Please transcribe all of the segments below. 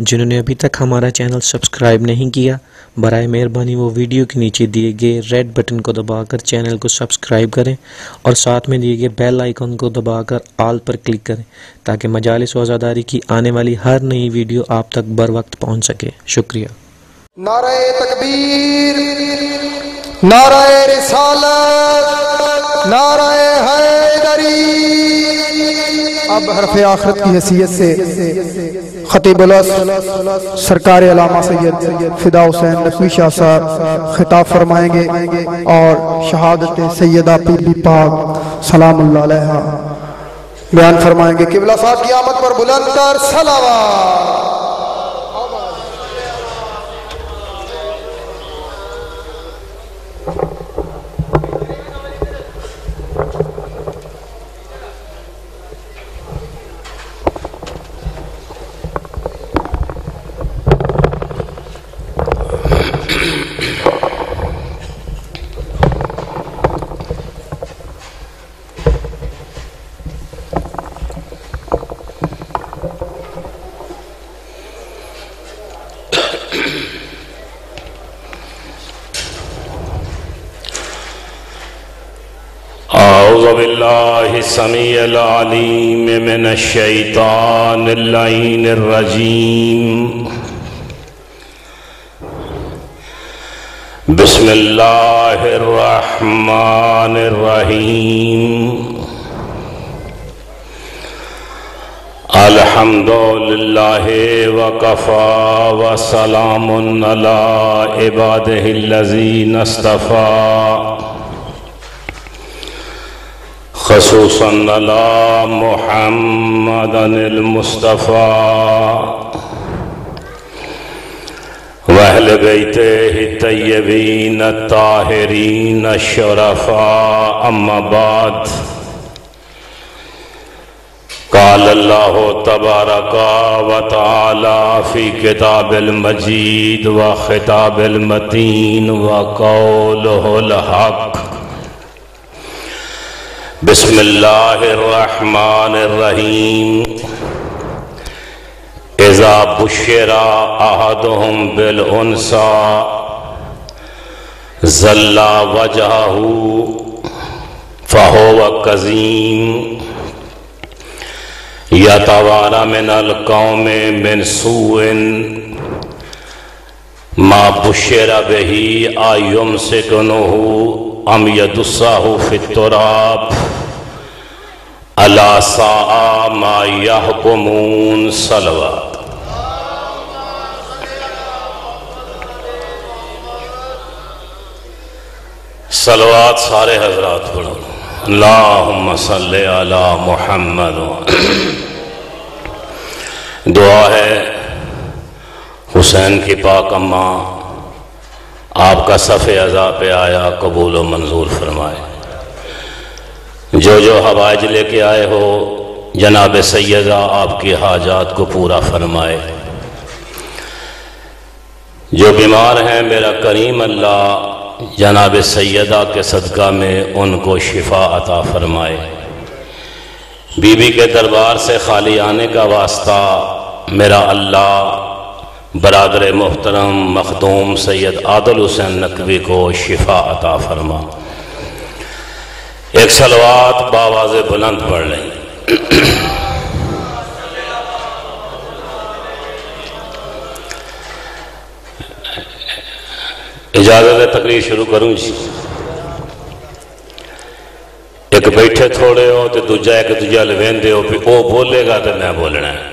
جنہوں نے ابھی تک ہمارا چینل سبسکرائب نہیں کیا، برائے مہربانی وہ ویڈیو کے نیچے دیے گئے ریڈ بٹن کو دبا کر چینل کو سبسکرائب کریں اور ساتھ میں دیے گئے بیل آئیکن کو دبا کر آل پر کلک کریں تاکہ مجالس و عزاداری کی آنے والی ہر نئی ویڈیو آپ تک بر وقت پہنچ سکے۔ شکریہ۔ نعرہ تکبیر، نعرہ رسالت، نعرہ حیدری۔ اب حرف آخرت کی حیثیت سے خطیب العصر سرکار علامہ سید فدا حسین نقوی شاہ صاحب خطاب فرمائیں گے اور شہادت سیدہ پی بی پاک سلام اللہ علیہا بیان فرمائیں گے۔ قبلہ صاحب کی آمد پر بلند تر صلوات۔ اعوذ باللہ السمیع العلیم من الشیطان اللعین الرجیم، بسم اللہ الرحمن الرحیم، الحمدللہ وکفی وسلام علی عبادہ الذین اصطفی، خصوصاً علی محمد المصطفیٰ واہل بیتہ الطیبین الطاہرین الشرفاء، اما بعد، قال اللہ تبارک و تعالی فی کتاب المجید و خطاب المتین و قولہ الحق، بسم اللہ الرحمن الرحیم، اذا بشر احدهم بالانثى ظل وجهه فهو كظيم يتوارى من القوم من سوء ما بشر به أيمسكنه ام يدسه في التراب الا ساء ما يحكمون۔ صلوات۔ صلوات سارے حضرات پڑھو۔ اللہم صلی علی محمد۔ دعا ہے حسین کی پاک اماں آپ کا صف عزا پہ آیا قبول و منظور فرمائے، جو حوائج لے کے آئے ہو جناب سیدہ آپ کی حاجات کو پورا فرمائے، جو بیمار ہیں میرا کریم اللہ جناب سیدہ کے صدقہ میں ان کو شفا عطا فرمائے، بی بی کے دربار سے خالی آنے کا واسطہ میرا اللہ برادر محترم مخدوم سید عادل حسین نقوی کو شفا عطا فرما۔ ایک صلوات بآواز بلند پڑھ لیں۔ اجازت ہے تقریر شروع کروں جی۔ ایک بیٹھے تھوڑے ہو تو دوجہ ایک دوجہ لویندے ہو، پھر او بولے گا تو میں بولنا ہے۔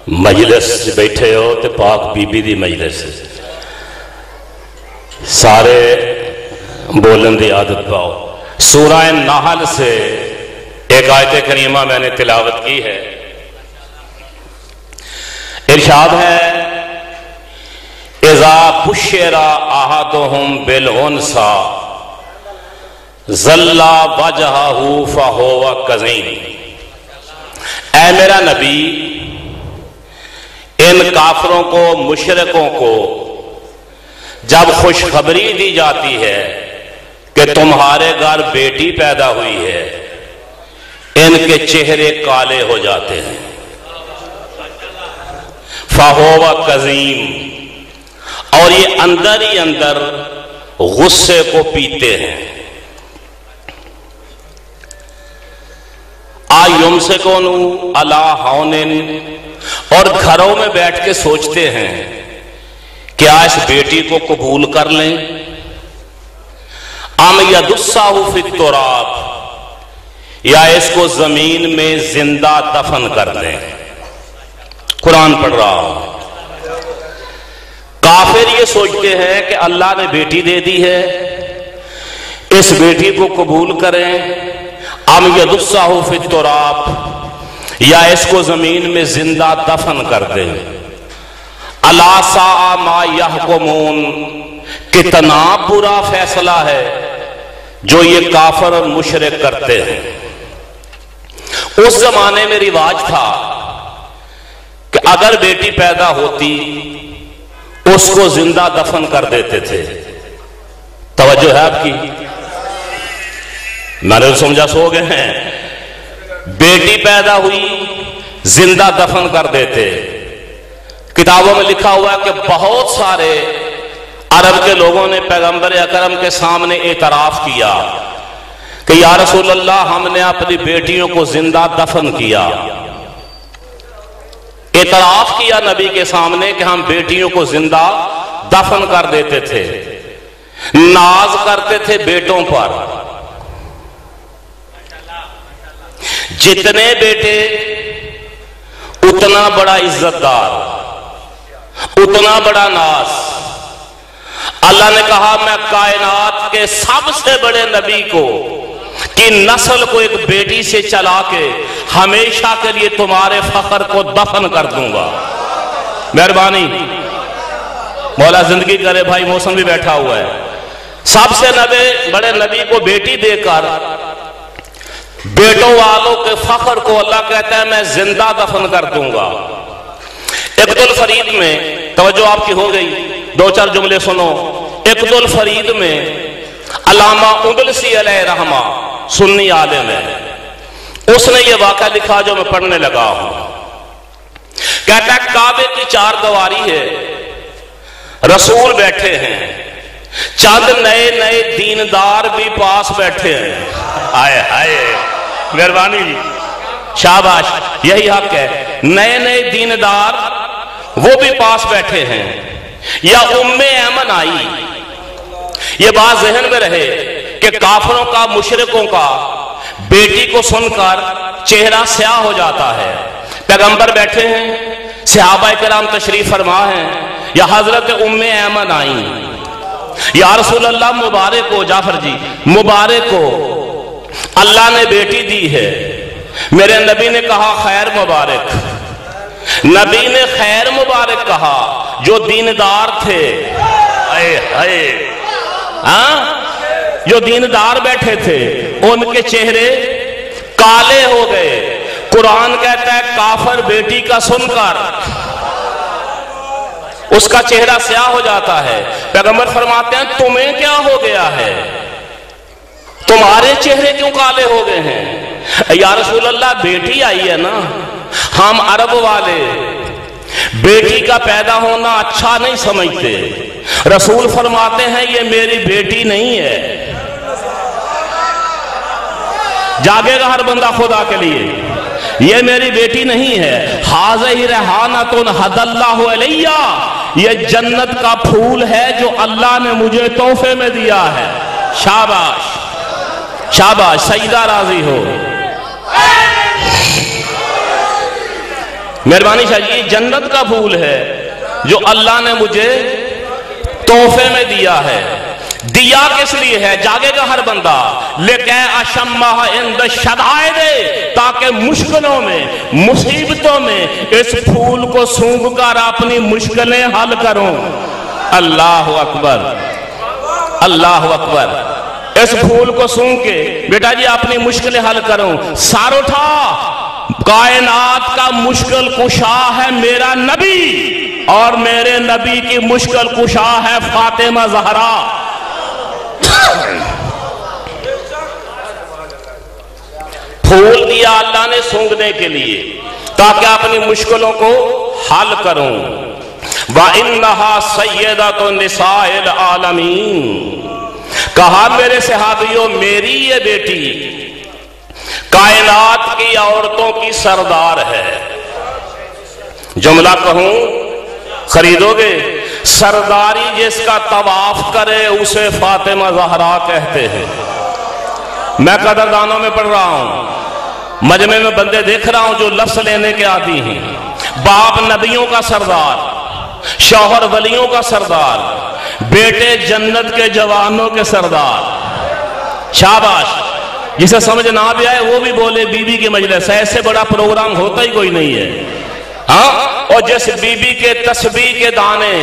مجلس بیٹھے ہو تو پاک بی بی دی مجلس سارے بولن دی عادت پاؤ۔ سورہ نحل سے ایک آیت کریمہ میں نے تلاوت کی ہے، ارشاد ہے اذا بشر احدهم بالانثى ظل وجهه فهو كظيم۔ اے میرا نبی، ان کافروں کو مشرکوں کو جب خوشخبری دی جاتی ہے کہ تمہارے گھر بیٹی پیدا ہوئی ہے، ان کے چہرے کالے ہو جاتے ہیں۔ फहुव कज़ीम, और ये अंदर ही अंदर गुस्से को पीते हैं। आयुमसिकुनु अला हौनिन, और घरों में बैठ के सोचते हैं क्या इस बेटी को कबूल कर लें, अम यदुस्साहु फित तुराब, या इसको जमीन में जिंदा दफन कर लें। कुरान पढ़ रहा हूं। काफिर ये सोचते हैं कि अल्लाह ने बेटी दे दी है, इस बेटी को कबूल करें, अम यदुस्साहु फित तुराब, या इसको जमीन में जिंदा दफन कर दें। अला सा मा यहकुमून, कितना बुरा फैसला है जो ये काफिर और मुशरिक करते हैं। उस जमाने में रिवाज था कि अगर बेटी पैदा होती उसको जिंदा दफन कर देते थे। तवज्जो है आपकी? मैंने समझा सो गए हैं। बेटी पैदा हुई, जिंदा दफन कर देते। किताबों में लिखा हुआ है कि बहुत सारे अरब के लोगों ने पैगंबर अकरम के सामने एतराफ किया कि या रसूल अल्लाह, हमने अपनी बेटियों को जिंदा दफन किया। एतराफ किया नबी के सामने कि हम बेटियों को जिंदा दफन कर देते थे, नाज करते थे बेटों पर। जितने बेटे उतना बड़ा इज्जतदार, उतना बड़ा नाज। अल्लाह ने कहा मैं कायनात के सबसे बड़े नबी को की नस्ल को एक बेटी से चला के हमेशा के लिए तुम्हारे फख्र को दफन कर दूंगा। मेहरबानी, मौला जिंदगी करे। भाई मौसम भी बैठा हुआ है। सबसे बड़े नबी को बेटी देकर बेटों वालों के फख्र को अल्लाह कहता है मैं जिंदा दफन कर दूंगा। इक़्दुल फरीद में, तवज्जो आपकी हो गई, दो चार जुमले सुनो। इक़्दुल फरीद में अल्लामा उदलसी अलैहि रहमा सुन्नी आलिम है, उसने ये वाक़ा लिखा जो मैं पढ़ने लगा हूं। कहता है काबे की चार दीवारी है, रसूल बैठे हैं, चंद नए नए दीनदार भी पास बैठे हैं। आए हाय, मेहरबानी, शाबाश, यही हक है। नए नए दीनदार वो भी पास बैठे हैं। या उम्मे ऐमन आई, ये बात ज़हन में रहे कि काफिरों का, मुशरिकों का बेटी को सुनकर चेहरा स्याह हो जाता है। पैगंबर बैठे हैं, सहाबा किराम तशरीफ फरमा हैं, या हजरत उम्मे ऐमन आई, या रसूल अल्लाह मुबारक हो, जाफर जी मुबारक हो, अल्लाह ने बेटी दी है। मेरे नबी ने कहा खैर मुबारक। नबी ने खैर मुबारक कहा। जो दीनदार थे, आए हाय, जो दीनदार बैठे थे उनके चेहरे काले हो गए। कुरान कहता है काफिर बेटी का सुनकर उसका चेहरा स्याह हो जाता है। पैगंबर फरमाते हैं तुम्हें क्या हो गया है, तुम्हारे चेहरे क्यों काले हो गए हैं? या रसूल अल्लाह बेटी आई है ना, हम अरब वाले बेटी का पैदा होना अच्छा नहीं समझते। रसूल फरमाते हैं ये मेरी बेटी नहीं है। जागेगा हर बंदा खुदा के लिए, ये मेरी बेटी नहीं है। हाज़िही रहानतुन हदल्लाहु अलैया, ये जन्नत का फूल है जो अल्लाह ने मुझे तोहफे में दिया है। शाबाश शाबाश, सईदा राजी हो। मेहरबानी शाह जी, जन्नत का फूल है जो अल्लाह ने मुझे तोहफे में दिया है। दिया किस लिए है? जागेगा हर बंदा, लेकिन अशम्मा इंद शदाए दे, ताकि मुश्किलों में, मुसीबतों में इस फूल को सूंघ कर अपनी मुश्किलें हल करूं। अल्लाह अकबर, अल्लाह अकबर। इस फूल को सूंघ के बेटा जी अपनी मुश्किलें हल करूं। सर उठा, कायनात का मुश्किल कुशा है मेरा नबी, और मेरे नबी की मुश्किल कुशा है फातिमा ज़हरा। फूल दिया अल्लाह ने सूंघने के लिए, ताकि अपनी मुश्किलों को हल करूं। व इन्नहा सय्यदतु निसाइल आलमीन। कहा मेरे सहाबियों, मेरी ये बेटी कायनात की औरतों की सरदार है। जुमला कहूं, खरीदोगे? सरदारी जिसका तवाफ करे उसे फातिमा ज़हरा कहते हैं। मैं कदरदानों में पढ़ रहा हूं, मजमे में बंदे देख रहा हूं जो लफ्ज लेने के आदी हैं। बाप नबियों का सरदार, शौहर वलियों का सरदार, बेटे जन्नत के जवानों के सरदार। शाबाश। जिसे समझ ना भी आए वो भी बोले बीबी के मजलिस, ऐसे बड़ा प्रोग्राम होता ही कोई नहीं है। हाँ, और जिस बीबी के तस्बीह के दाने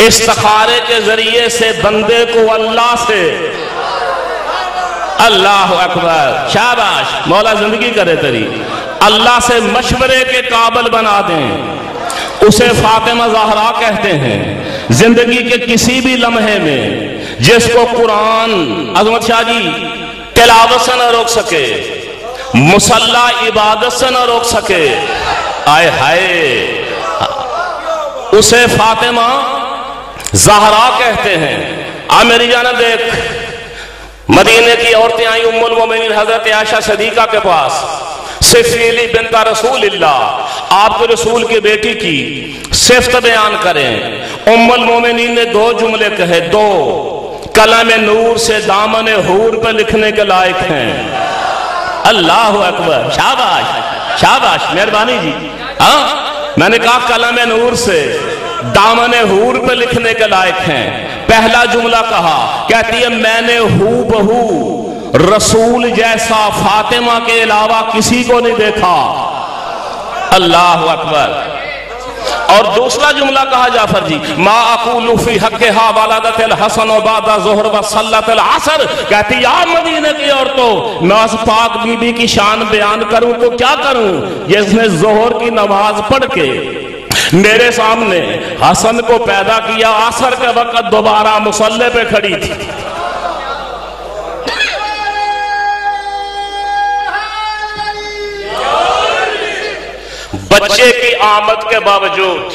इस्तिखारे के जरिए से बंदे को अल्लाह से, अल्लाह अकबर, शाबाश, मौला जिंदगी करे तेरी, अल्लाह से मशवरे के काबिल बना दें, उसे फातिमा ज़हरा कहते हैं। जिंदगी के किसी भी लम्हे में जिसको कुरान अज़मत शाह जी तिलावत से न रोक सके, मुसल्ला इबादत से न रोक सके, आए हाय, उसे फातिमा ज़हरा कहते हैं। आ मेरी जान देख, मदीने की औरतें आई उम्मुल मोमिनीन हजरत आयशा सदीका के पास, सिफ़ीली बिन्त रसूलिल्लाह, आपके रसूल की बेटी की सिफ्त बयान करें। उम्मुल मोमिनीन ने दो जुमले कहे, दो कलम नूर से दामन हूर पर लिखने के लायक हैं। अल्लाह अकबर, शाबाश शाबाश, मेहरबानी जी। हाँ, मैंने कहा कलम नूर से दामन हूर पे लिखने के लायक हैं। पहला जुमला कहा, कहती है मैंने हू बहू रसूल जैसा फातिमा के अलावा किसी को नहीं देखा। अल्लाह अकबर। और दूसरा जुमला कहा जाफर जी, मा अक़ूलु फी हक़्क़िहा वलदतिल हसन व बादा ज़ुहर व सल्लतिल असर। कहती या मदीने की औरतों, मैं उस पाक बीबी की शान बयान करूं तो क्या करूं जिसने ज़ोहर की नमाज पढ़ के मेरे सामने हसन को पैदा किया, असर के वक्त दोबारा मुसल्ले पे खड़ी थी। बच्चे की आमद के बावजूद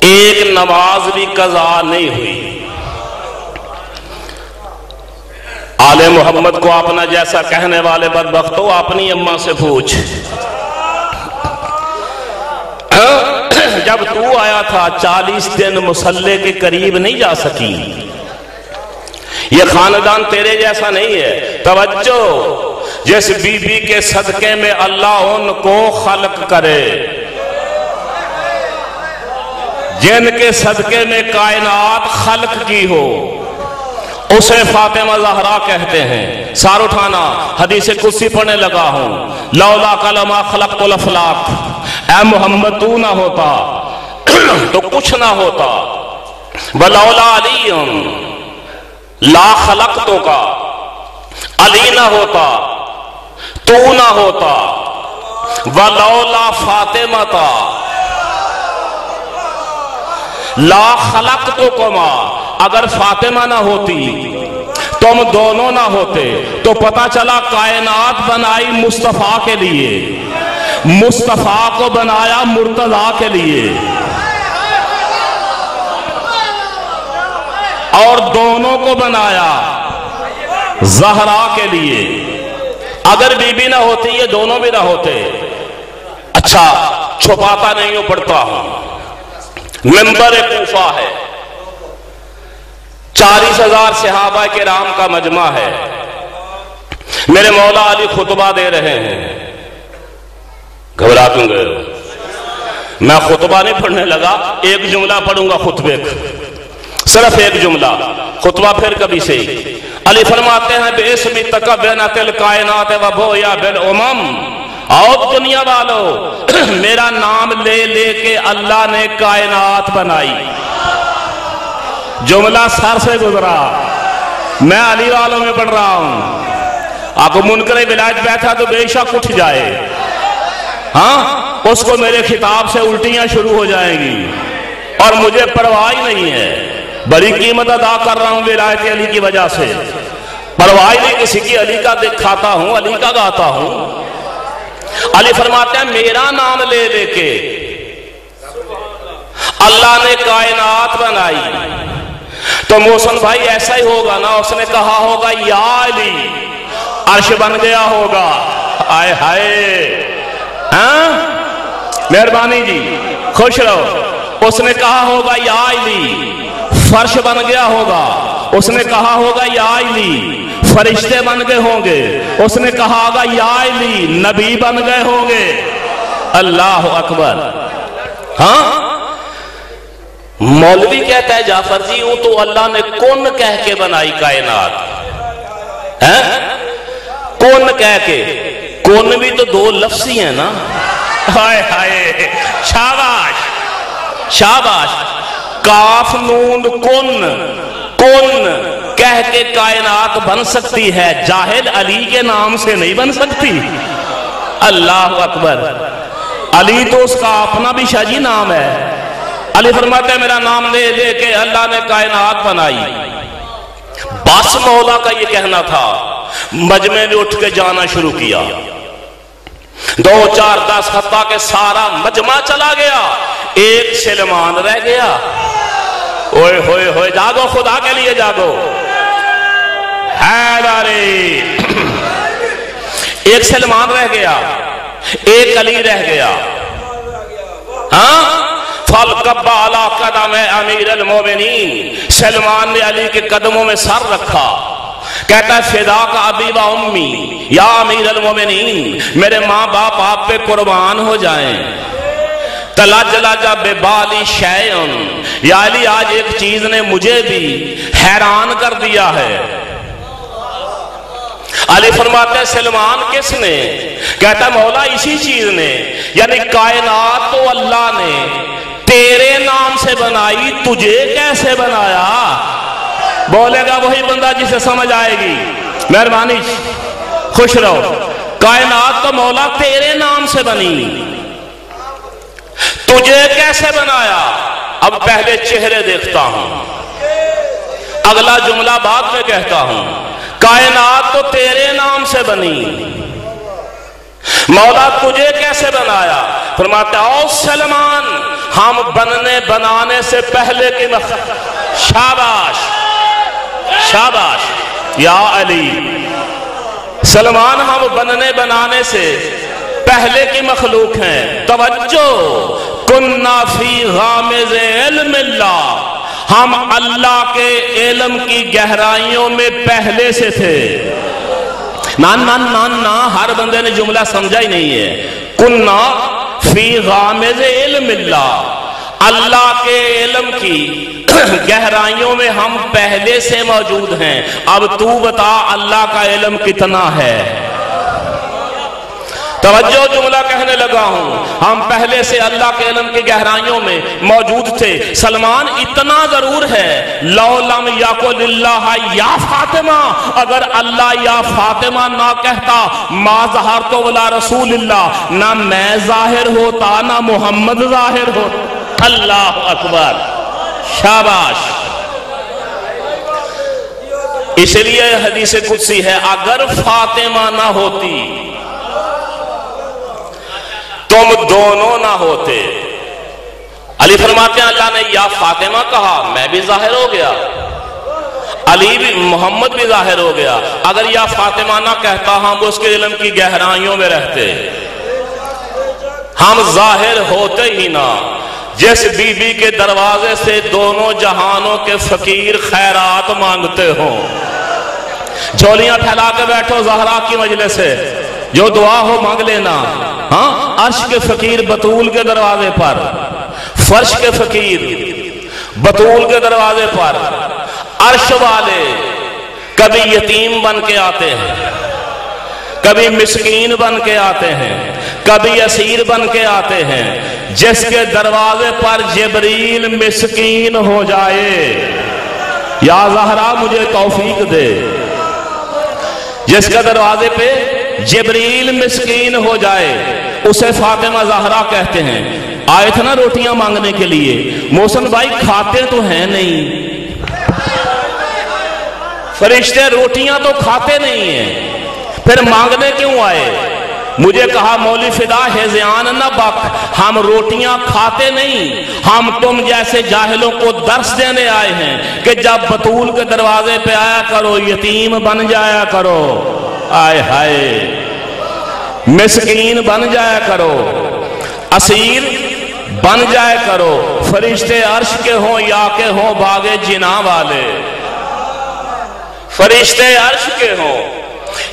एक नमाज भी कज़ा नहीं हुई। आले मोहम्मद को अपना जैसा कहने वाले बदबख्तों, अपनी अम्मा से पूछ, जब तू आया था 40 दिन मुसल्ले के करीब नहीं जा सकी। ये खानदान तेरे जैसा नहीं है। तवज्जो, जिस बीबी के सदके में अल्लाह उनको खल्क करे, जिनके सदके में कायनात खल्क की हो, उसे फातिमा ज़हरा कहते हैं। सार उठाना, हदीस कुर्सी पढ़ने लगा हूं। लौला कलमा खलक़तुल अफ़लाक, ऐ मोहम्मद तू ना होता तो कुछ ना होता। वलौला अलीयुन ला खलक़तु का, अली ना होता तू ना होता। वलौला फातिमा ला खलक़तु कमा, अगर फातिमा ना होती तुम दोनों ना होते। तो पता चला कायनात बनाई मुस्तफा के लिए, मुस्तफा को बनाया मुर्तजा के लिए, और दोनों को बनाया ज़हरा के लिए। अगर बीबी ना होती ये दोनों भी ना होते। अच्छा, छुपाता नहीं हूं, पढ़ता हूं। मिंबर कूफा है, 40,000 सहाबा के राम का मजमा है। मेरे मौला अली खुतबा दे रहे हैं। घबरा क्यों गए? मैं खुतबा नहीं पढ़ने लगा, एक जुमला पढ़ूंगा खुतबे का, सिर्फ एक जुमला, खुतबा फिर कभी से। अली फरमाते हैं बेस्मी तकब्बनातिल कायनात व बोया बिल उमम, और दुनिया वालों मेरा नाम ले लेके अल्लाह ने कायनात बनाई। जुमला सर से गुजरा, मैं अली वालों में पढ़ रहा हूं। आपको मुनकर विलायत बैठा तो बेशक उठ जाए, हाँ, उसको मेरे खिताब से उल्टियां शुरू हो जाएंगी और मुझे परवाह ही नहीं है। बड़ी कीमत अदा कर रहा हूं विलायत अली की वजह से, परवाह नहीं किसी की। अली का दिखाता हूं, अली का गाता हूं। अली फरमाते हैं मेरा नाम ले लेके अल्लाह ने कायनात बनाई, तो मोहसिन भाई ऐसा ही होगा ना, उसने कहा होगा या अली, अर्श बन गया होगा। आए हाय, मेहरबानी जी, खुश रहो। उसने कहा होगा या अली, फर्श बन गया होगा। उसने कहा होगा या अली, फरिश्ते बन गए होंगे। उसने कहा होगा या अली, नबी बन गए होंगे। अल्लाह अकबर। हाँ, मौलवी कहता है जाफर जी वो तो अल्लाह ने कौन कह के बनाई कायनात है, कौन कह के, कौन भी तो दो लफ्ज़ ही है ना। हाय हाय, शाबाश शाबाश। काफ नून कुन, कुन कह के कायनात बन सकती है, जाहिल अली के नाम से नहीं बन सकती। अल्लाह अकबर। अली तो उसका अपना भी शाजी नाम है। अली फरमाते हैं मेरा नाम ले लेके अल्लाह ने कायनात बनाई। बस मौला का ये कहना था। मजमे ने उठ के जाना शुरू किया, 2 4 10 हत्ता के सारा मजमा चला गया, एक सलमान रह गया। ओए होए होए, जागो, खुदा के लिए जागो। हैदारे, एक सलमान रह गया, एक अली रह गया। हाँ, फल कब्बा अला कदम अमीर अल मोमिनीन, सलमान ने अली के कदमों में सर रखा। कहता है फिदा का अबी व उम्मी या अमीर अल मोमिनीन, मेरे माँ बाप आप पे कुर्बान हो जाएं। तलाजलाजा बेबाली शैअन, या अली आज एक चीज ने मुझे भी हैरान कर दिया है। अली फरमाते हैं सलमान किसने? कहता मौला इसी चीज ने, यानी कायनात तो अल्लाह ने तेरे नाम से बनाई, तुझे कैसे बनाया? बोलेगा वही बंदा जिसे समझ आएगी। मेहरबानी, खुश रहो। कायनात तो मौला तेरे नाम से बनी, तुझे कैसे बनाया? अब पहले चेहरे देखता हूं, अगला जुमला बाद में कहता हूं। कायनात तो तेरे नाम से बनी, मौला तुझे कैसे बनाया? फरमाता ओ सलमान, हम बनने बनाने से पहले की शाबाश शाबाश या अली। सलमान, हम बनने बनाने से पहले की मखलूक हैं। तवज्जो, कुन्ना फी गामिज़ इल्मिल्लाह, हम अल्लाह के इल्म की गहराइयों में पहले से थे। मान मान मान ना, हर बंदे ने जुमला समझा ही नहीं है। कुन्ना फी गामिज़ इल्मिल्लाह, अल्लाह के इल्म की गहराइयों में हम पहले से मौजूद हैं। अब तू बता अल्लाह का इल्म कितना है? तवज्जो, जुमला कहने लगा हूं, हम पहले से अल्लाह के इल्म की गहराइयों में मौजूद थे। सलमान, इतना जरूर है, लौ लम यकुलिल्लाह या फातिमा, अगर अल्लाह या फातिमा ना कहता, मा ज़हर तो वला रसूलिल्लाह, ना मैं जाहिर होता ना मोहम्मद जाहिर होता। अल्लाह अकबर, शाबाश। इसलिए हदीस कुदसी है, अगर फातिमा ना होती तुम दोनों ना होते। अली फरमाते हैं अल्लाह ने या फातिमा कहा, मैं भी जाहिर हो गया, अली भी, मोहम्मद भी जाहिर हो गया। अगर या फातिमा ना कहता, हम उसके इल्म की गहराइयों में रहते, हम जाहिर होते ही ना। जिस बीबी के दरवाजे से दोनों जहानों के फकीर खैरात मांगते हो, झोलियां फैला के बैठो ज़हरा की मजलिस से, जो दुआ हो मांग लेना। हाँ, अर्श के फकीर बतूल के दरवाजे पर, फर्श के फकीर बतूल के दरवाजे पर, अर्श वाले कभी यतीम बन के आते हैं, कभी मिस्कीन बन के आते हैं, कभी असीर बन के आते हैं। जिसके दरवाजे पर जिब्रील मिस्कीन हो जाए, या ज़हरा मुझे तौफीक दे, जिसके दरवाजे पे जिब्रील मिस्कीन हो जाए, उसे फातिमा ज़हरा कहते हैं। आए थे ना रोटियां मांगने के लिए, मोहसिन भाई खाते तो हैं नहीं, फरिश्ते रोटियां तो खाते नहीं हैं, फिर मांगने क्यों आए? मुझे कहा मौली फिदा हेज़ियान न बक, हम रोटियां खाते नहीं, हम तुम जैसे जाहिलों को दर्स देने आए हैं कि जब बतूल के दरवाजे पे आया करो यतीम बन जाया करो, आए हाय मिस्कीन बन जाया करो, असीर बन जाया करो, फरिश्ते अर्श के हों या के हों भागे जिना वाले, फरिश्ते अर्श के हों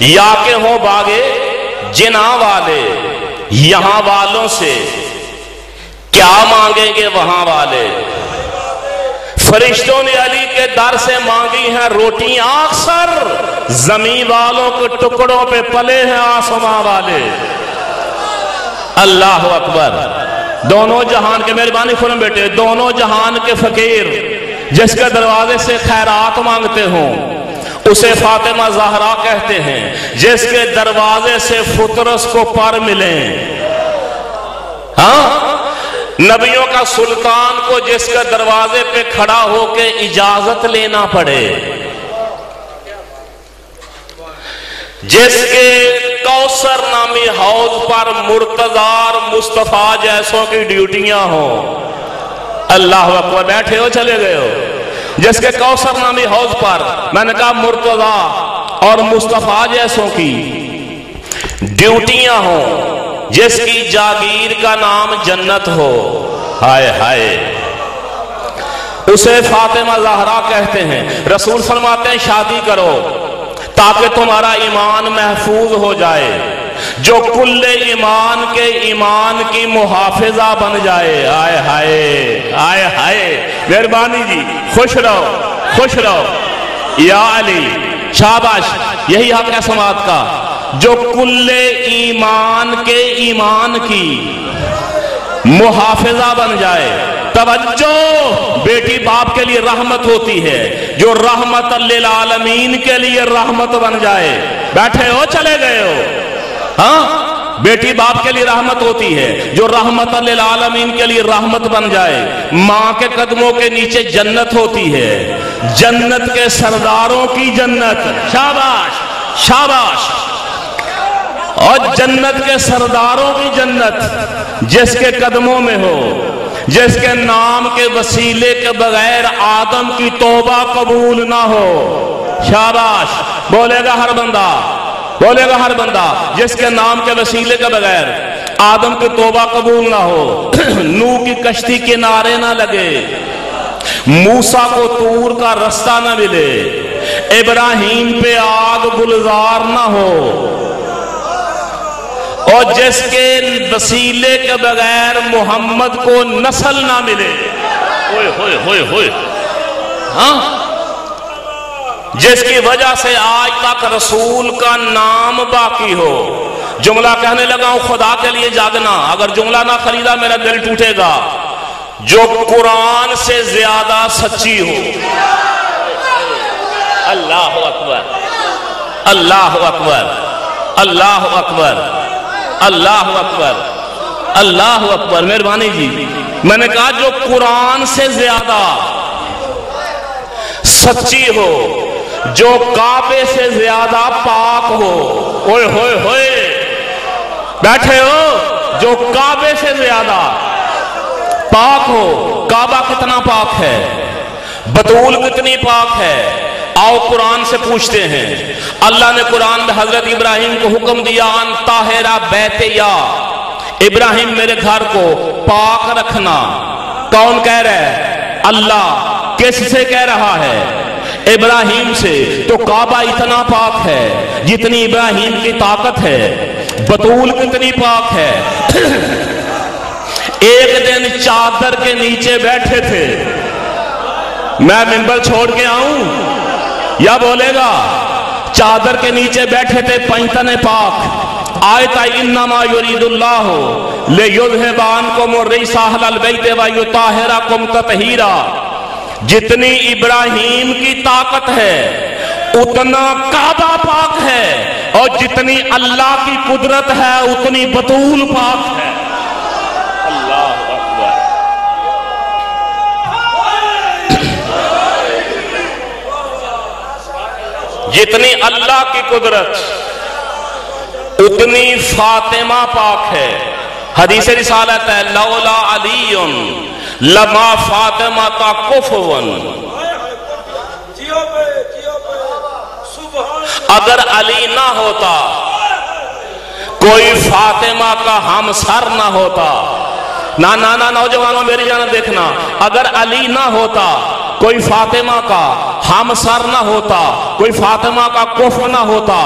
या के हों भागे जिना वाले, यहां वालों से क्या मांगेंगे वहां वाले। फरिश्तों ने अली के दर से मांगी हैं रोटियां अक्सर, जमीन वालों के टुकड़ों पे पले हैं आसमां वाले। अल्लाह अकबर। दोनों जहान के, मेहरबानी फरम बेटे, दोनों जहान के फकीर जिसके दरवाजे से खैरात मांगते हों उसे फातिमा ज़हरा कहते हैं, जिसके दरवाजे से फुतरस को पर मिले। हाँ, नबियों का सुल्तान को जिसके दरवाजे पे खड़ा होके इजाजत लेना पड़े, जिसके कौसर नामी हौज पर मुर्तजार मुस्तफा जैसों की ड्यूटियां हो। अल्लाह अकबर। बैठे हो चले गए हो। जिसके कौसर नामी हौज पर, मैंने कहा मुर्तजा और मुस्तफा जैसों की ड्यूटियां हो, जिसकी जागीर का नाम जन्नत हो। हाय हाय, उसे फातिमा ज़हरा कहते हैं। रसूल फरमाते हैं शादी करो ताकि तुम्हारा ईमान महफूज हो जाए, जो कुल्ले ईमान के ईमान की मुहाफिजा बन जाए। आए हाय आए हाय, मेहरबानी जी, खुश रहो खुश रहो या अली, शाबाश, यही हक है समाज का। जो कुल्ले ईमान के ईमान की मुहाफिजा बन जाए। तवज्जो, बेटी बाप के लिए रहमत होती है, जो रहमत लिल आलमीन के लिए रहमत बन जाए। बैठे हो चले गए हो। हाँ, बेटी बाप के लिए रहमत होती है, जो रहमत लिल आलमीन के लिए रहमत बन जाए। माँ के कदमों के नीचे जन्नत होती है, जन्नत के सरदारों की जन्नत। शाबाश शाबाश। और जन्नत के सरदारों की जन्नत जिसके कदमों में हो, जिसके नाम के वसीले के बगैर आदम की तौबा कबूल ना हो। शाबाश, बोलेगा हर बंदा, बोलेगा हर बंदा, जिसके नाम के वसीले के बगैर आदम की तौबा कबूल ना हो। नूह की कश्ती किनारे ना लगे, मूसा को तूर का रास्ता ना मिले, इब्राहिम पे आग गुलजार ना हो, और जिसके वसीले के बगैर मोहम्मद को नस्ल ना मिले। होए होए होए होए। हाँ, जिसकी वजह से आज तक रसूल का नाम बाकी हो। जुमला कहने लगा हूं खुदा के लिए जागना, अगर जुमला ना खरीदा मेरा दिल टूटेगा। जो कुरान से ज्यादा सच्ची हो। अल्लाह अकबर अल्लाह अकबर अल्लाह अकबर अल्लाह अकबर अल्लाह अकबर। मेहरबानी जी, मैंने कहा जो कुरान से ज्यादा सच्ची हो, जो काबे से ज्यादा पाक हो। ओए होए होए, बैठे हो, जो काबे से ज्यादा पाक हो। काबा कितना पाक है, बतूल कितनी पाक है, आओ कुरान से पूछते हैं। अल्लाह ने कुरान में हजरत इब्राहिम को हुक्म दिया, अन ताहिरा बैतिया, इब्राहिम मेरे घर को पाक रखना। कौन कह रहा है? अल्लाह। किससे कह रहा है? इब्राहिम से। तो काबा इतना पाक है जितनी इब्राहिम की ताकत है, बतूल कितनी पाक है। एक दिन चादर के नीचे बैठे थे, मैं मिंबर छोड़ के आऊं या बोलेगा? चादर के नीचे बैठे थे, पैंतने पाक आयता इन्नमा युरीदुल्लाहु लियुज़हिबानकुम रिज्सा अहलल बैति व युताहिरकुम तत्हीरा। जितनी इब्राहिम की ताकत है उतना काबा पाक है, और जितनी अल्लाह की कुदरत है उतनी बतूल पाक है। अल्लाह अकबर। जितनी अल्लाह की कुदरत उतनी फातिमा पाक है। हदीस रिसालत है, लौला अलीयुन लमा फातिमा का कुफवन। अगर अली ना होता कोई फातिमा का हमसर ना होता। ना ना ना नौजवानों मेरी जान देखना, अगर अली ना होता कोई फातिमा का हमसर ना होता, कोई फातिमा का कुफ ना होता।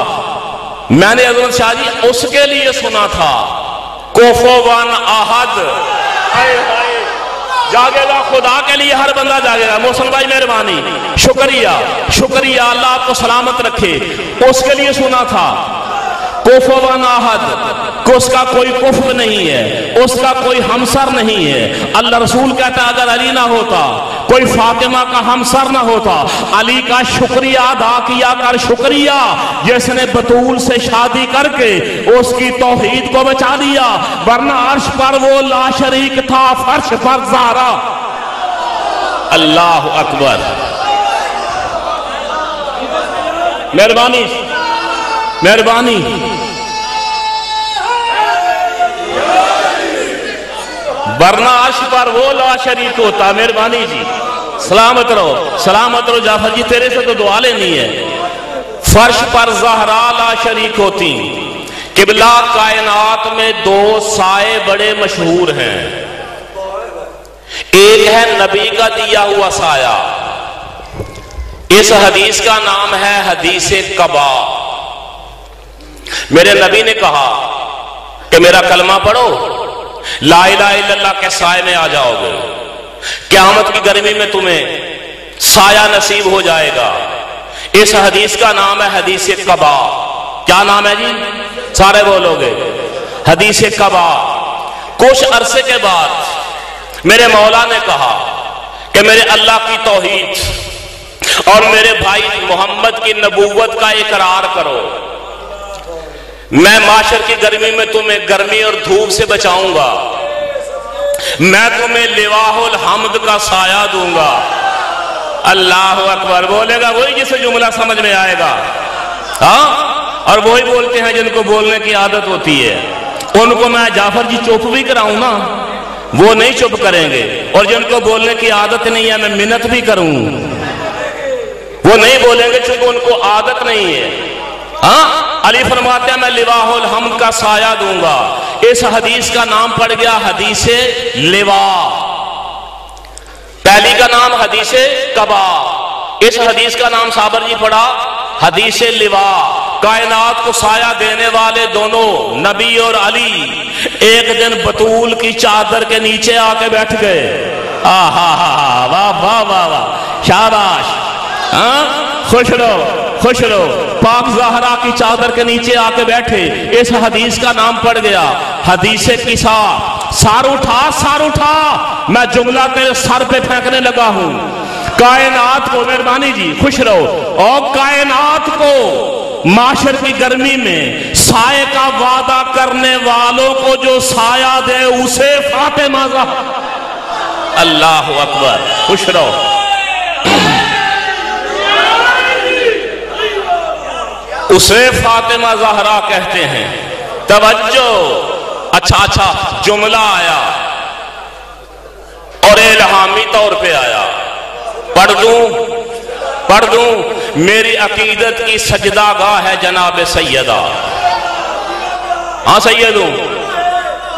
मैंने अजमत शाह जी उसके लिए सुना था कुफवन अहद। जागेगा खुदा के लिए हर बंदा जागेगा। मोहसिन भाई मेहरबानी, शुक्रिया शुक्रिया, अल्लाह आपको सलामत रखे। उसके लिए सुना था कुफवन अहद, कि उसका कोई कुफ नहीं है, उसका कोई हमसर नहीं है। अल्लाह रसूल कहता अगर अली ना होता कोई फातिमा का हमसर ना होता। अली का शुक्रिया अदा किया कर, शुक्रिया जिसने बतूल से शादी करके उसकी तौहीद को बचा दिया, वरना अर्श पर वो ला शरीक था, फर्श पर ज़हरा। अल्लाह अकबर। मेहरबानी मेहरबानी। वरना अर्श पर वो ला शरीक होता। मेहरबानी जी, सलामत रहो जाफर जी, तेरे से तो दुआ लेनी है। फर्श पर ज़हरा ला शरीक होती। किबला कायनात में दो साए बड़े मशहूर हैं। एक है नबी का दिया हुआ साया। इस हदीस का नाम है हदीस कबा। मेरे नबी ने कहा कि मेरा कलमा पढ़ो, ला इलाहा इल्लल्लाह के साए में आ जाओगे, क़यामत की गर्मी में तुम्हें साया नसीब हो जाएगा। इस हदीस का नाम है हदीस कबा। क्या नाम है जी? सारे बोलोगे, हदीस कबा। कुछ अरसे के बाद मेरे मौला ने कहा कि मेरे अल्लाह की तौहीद और मेरे भाई मोहम्मद की नबूवत का इकरार करो। मैं माशर की गर्मी में तुम्हें गर्मी और धूप से बचाऊंगा। मैं तुम्हें लिवाहुल हम्द का साया दूंगा। अल्लाह अकबर। बोलेगा वही जिसे जुमला समझ में आएगा। हाँ, और वही बोलते हैं जिनको बोलने की आदत होती है। उनको मैं जाफर जी चुप भी कराऊं ना, वो नहीं चुप करेंगे। और जिनको बोलने की आदत नहीं है मैं मिन्नत भी करूं, वो नहीं बोलेंगे क्योंकि उनको आदत नहीं है। हाँ, अली फरमाते हैं मैं लिवाहुल हम्द का साया दूंगा। इस हदीस का नाम पड़ गया हदीसे लिवा। पहली का नाम हदीसे कबा, इस हदीस का नाम साबर जी पड़ा हदीसे लिवा। कायनात को साया देने वाले दोनों नबी और अली एक दिन बतूल की चादर के नीचे आके बैठ गए। आहा हा हा, वाह वाह वाह वाह, शाबाश। हाँ, खुश रहो। पाक ज़हरा की चादर के नीचे आके बैठे। इस हदीस का नाम पड़ गया हदीसे किसा। सार उठा, मैं जुमला तेरे सर पे फेंकने लगा हूं। कायनात को, मेहरबानी जी खुश रहो, और कायनात को माशर की गर्मी में साए का वादा करने वालों को जो साया दे उसे फातिमा ज़हरा। अल्लाह अकबर। खुश रहो। उसे फातिमा ज़हरा कहते हैं। तवज्जो। अच्छा, जुमला आया और इल्हामी तौर पे आया। पढ़ दूं। मेरी अकीदत की सजदागाह है जनाब सैयदा। हाँ सैयदू,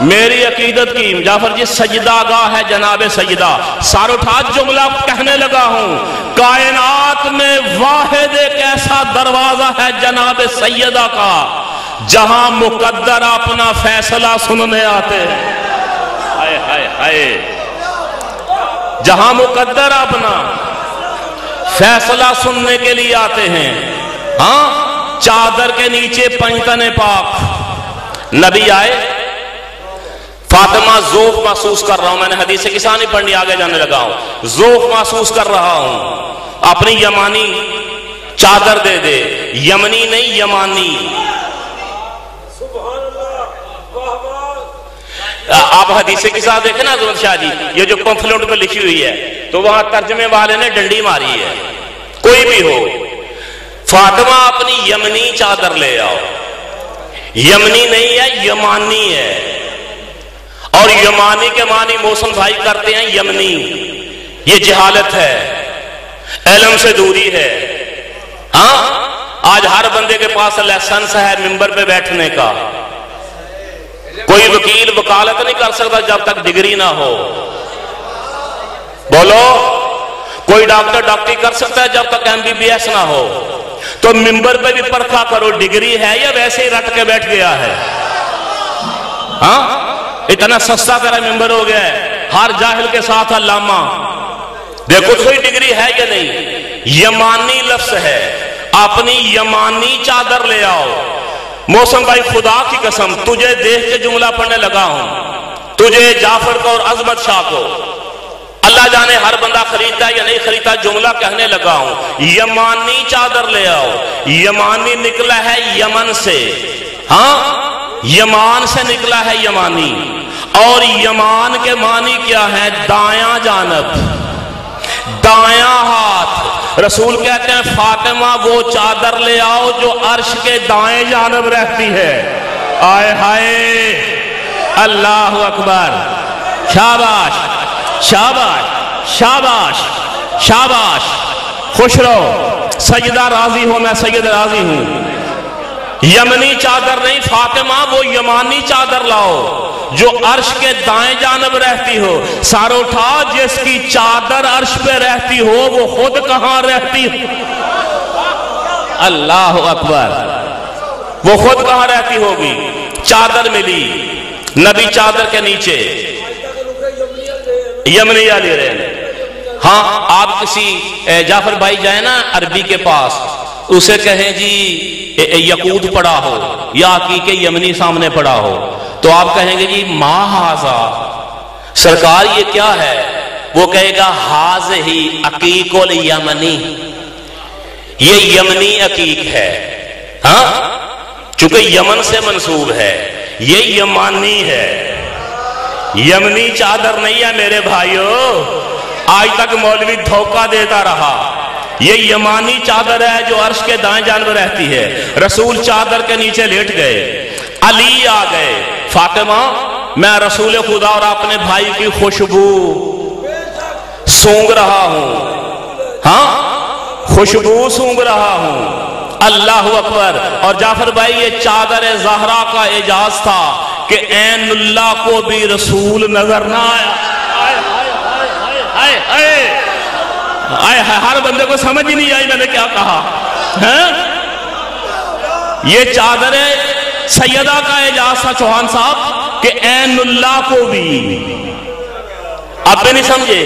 मेरी अकीदत की जाफर जी सजदागाह है जनाब सैयदा। सारोठा जुमला कहने लगा हूं। कायनात में वाहिद एक ऐसा दरवाजा है जनाब सैयदा का जहां मुकद्दर अपना फैसला सुनने आते हैं। हाय हाय हाय, जहां मुकद्दर अपना फैसला सुनने के लिए आते हैं। हाँ, चादर के नीचे पंजतने पाक नबी आए। फातिमा ज़ौफ़ महसूस कर रहा हूं, मैंने हदीस किसा नहीं पढ़नी, आगे जाने लगा हूं। ज़ौफ़ महसूस कर रहा हूं, अपनी यमानी चादर दे दे। यमनी नहीं यमानी। आप हदीस किसा देखे ना अज़मत शाह जी, ये जो पंफलेट पे लिखी हुई है तो वहां तर्जमे वाले ने डंडी मारी है। कोई भी हो, फातिमा अपनी यमनी चादर ले आओ। یمنی نہیں ہے، یمانی ہے، اور یمانی کے معنی محسن بھائی کرتے ہیں یمنی۔ یہ جہالت ہے، علم سے دوری ہے۔ ہاں آج ہر بندے کے پاس لائسنس ہے ممبر پہ بیٹھنے کا، کوئی وکیل وکالت نہیں کر سکتا جب تک ڈگری نہ ہو۔ بولو، کوئی ڈاکٹر ڈاکٹری کر سکتا ہے جب تک MBBS نہ ہو؟ تو ممبر پہ بھی پرکھا کرو، ڈگری ہے یا ویسے ہی رٹ کے بیٹھ گیا ہے؟ ہاں اتنا سستا تیرا ممبر ہو گیا ہے، ہر جاہل کے ساتھ علامہ۔ دیکھو کوئی ڈگری ہے یا نہیں؟ یمانی لفظ ہے، اپنی یمانی چادر لے آؤ۔ محسن بھائی خدا کی قسم تجھے دیکھ کے جملہ پڑھنے لگا ہوں، تجھے، جعفر کو اور عظمت شاہ کو، اللہ جانے ہر بندہ خریدتا ہے یا نہیں خریدتا، جملہ کہنے لگا ہوں، یمانی چادر لے آؤ۔ یمانی نکلا ہے یمن سے، ہاں یمان سے نکلا ہے یمانی، اور یمان کے معنی کیا ہے؟ دایاں جانب، دایاں ہاتھ۔ رسول کہتے ہیں فاطمہ وہ چادر لے آؤ جو عرش کے دائیں جانب رہتی ہے۔ آئے ہائے، اللہ اکبر، شاباش شاباش شاباش شاباش، خوش رہو، سجدہ راضی ہو، میں سید راضی ہوں۔ یمنی چادر نہیں فاطمہ، وہ یمانی چادر لاؤ جو عرش کے دائیں جانب رہتی ہو۔ سر اٹھا، جس کی چادر عرش پہ رہتی ہو وہ خود کہاں رہتی ہو؟ اللہ اکبر، وہ خود کہاں رہتی ہوگی؟ چادر ملی نبی چادر کے نیچے، یمنیہ لے رہے ہیں۔ ہاں آپ کسی جعفر بھائی جائیں نا عربی کے پاس، اسے کہیں جی یقود پڑا ہو یا عقیق یمنی سامنے پڑا ہو، تو آپ کہیں گے جی ما ہاذا، سرکار یہ کیا ہے؟ وہ کہے گا ہاذہ عقیق الیمنی، یہ یمنی عقیق ہے۔ ہاں چونکہ یمن سے منسوب ہے، یہ یمانی ہے، یمنی چادر نہیں ہے میرے بھائیو۔ آج تک مولوی دھوکہ دیتا رہا، یہ یمانی چادر ہے جو عرش کے دائیں جانب رہتی ہے۔ رسول چادر کے نیچے لیٹ گئے، علی آ گئے، فاطمہ میں رسول خدا اور اپنے بھائی کی خوشبو سونگ رہا ہوں، ہاں خوشبو سونگ رہا ہوں۔ اللہ اکبر۔ اور جعفر بھائی یہ چادر زہرا کا اعجاز تھا کہ عین اللہ کو بھی رسول نظر نہ آیا۔ ہر بندے کو سمجھ ہی نہیں آئی میں نے کیا کہا۔ یہ چادر سیدہ کا اعجاز تھا چوہان صاحب کہ عین اللہ کو بھی، اب بھی نہیں سمجھے،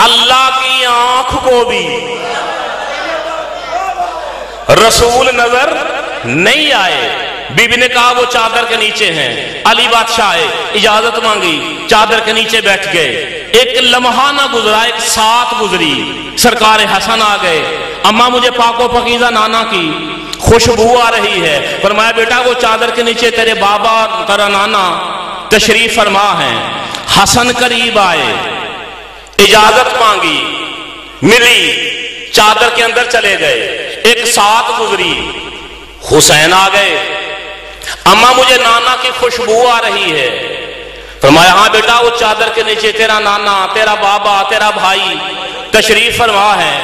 اللہ کی آنکھ کو بھی رسول نظر نہیں آئے۔ بی بی نے کہا وہ چادر کے نیچے ہیں۔ علی بادشاہ اجازت مانگی، چادر کے نیچے بیٹھ گئے۔ ایک لمحہ نہ گزرا، ایک ساتھ گزری، سرکار حسن آ گئے۔ اماں مجھے پاک و پاکیزہ نانا کی خوشبو آ رہی ہے۔ فرمایا بیٹا وہ چادر کے نیچے تیرے بابا تیرا نانا تشریف فرما ہیں۔ حسن قریب آئے، اجازت مانگی، ملی، چادر کے اندر چلے گئے۔ ایک ساتھ گزری، حسین آ گئے۔ اماں مجھے نانا کی خوشبو آ رہی ہے۔ فرمایا ہاں بیٹا وہ چادر کے نیچے تیرا نانا، تیرا بابا، تیرا بھائی تشریف فرما ہے۔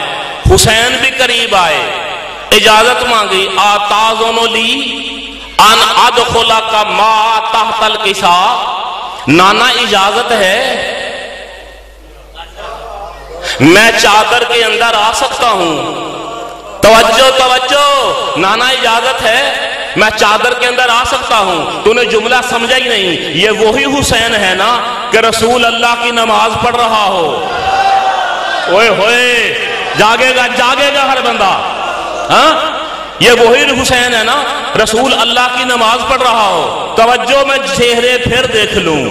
حسین بھی قریب آئے، اجازت مانگی، آتازن لی ان ادخلک ما تحت الکساء، نانا اجازت ہے میں چادر کے اندر آ سکتا ہوں؟ توجہ توجہ، نانا اجازت ہے میں چادر کے اندر آ سکتا ہوں۔ تو نے جملہ سمجھا ہی نہیں، یہ وہی حسین ہے نا کہ رسول اللہ کی نماز پڑھ رہا ہو۔ اوئے ہوئے، جاگے گا جاگے گا ہر بندہ۔ ہاں یہ وہی حسین ہے نا رسول اللہ کی نماز پڑھ رہا ہو۔ توجہ، میں چہرے پھر دیکھ لوں،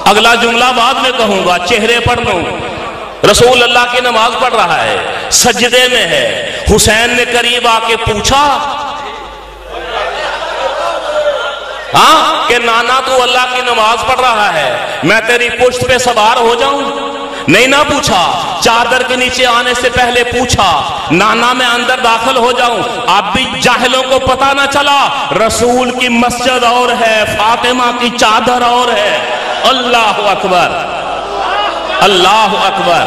اگلا جملہ بعد میں کہوں گا، چہرے پڑھ لوں۔ رسول اللہ کی نماز پڑھ رہا ہے، سجدے میں ہے۔ حسین نے قریب آ کے پوچھا ہاں کہ نانا تو اللہ کی نماز پڑھ رہا ہے، میں تیری پشت پہ سوار ہو جاؤں؟ नहीं ना पूछा, चादर के नीचे आने से पहले पूछा, नाना मैं अंदर दाखिल हो जाऊं। अब भी जाहिलों को पता ना चला, रसूल की मस्जिद और है, फातिमा की चादर और है। अल्लाह अकबर, अल्लाह अकबर।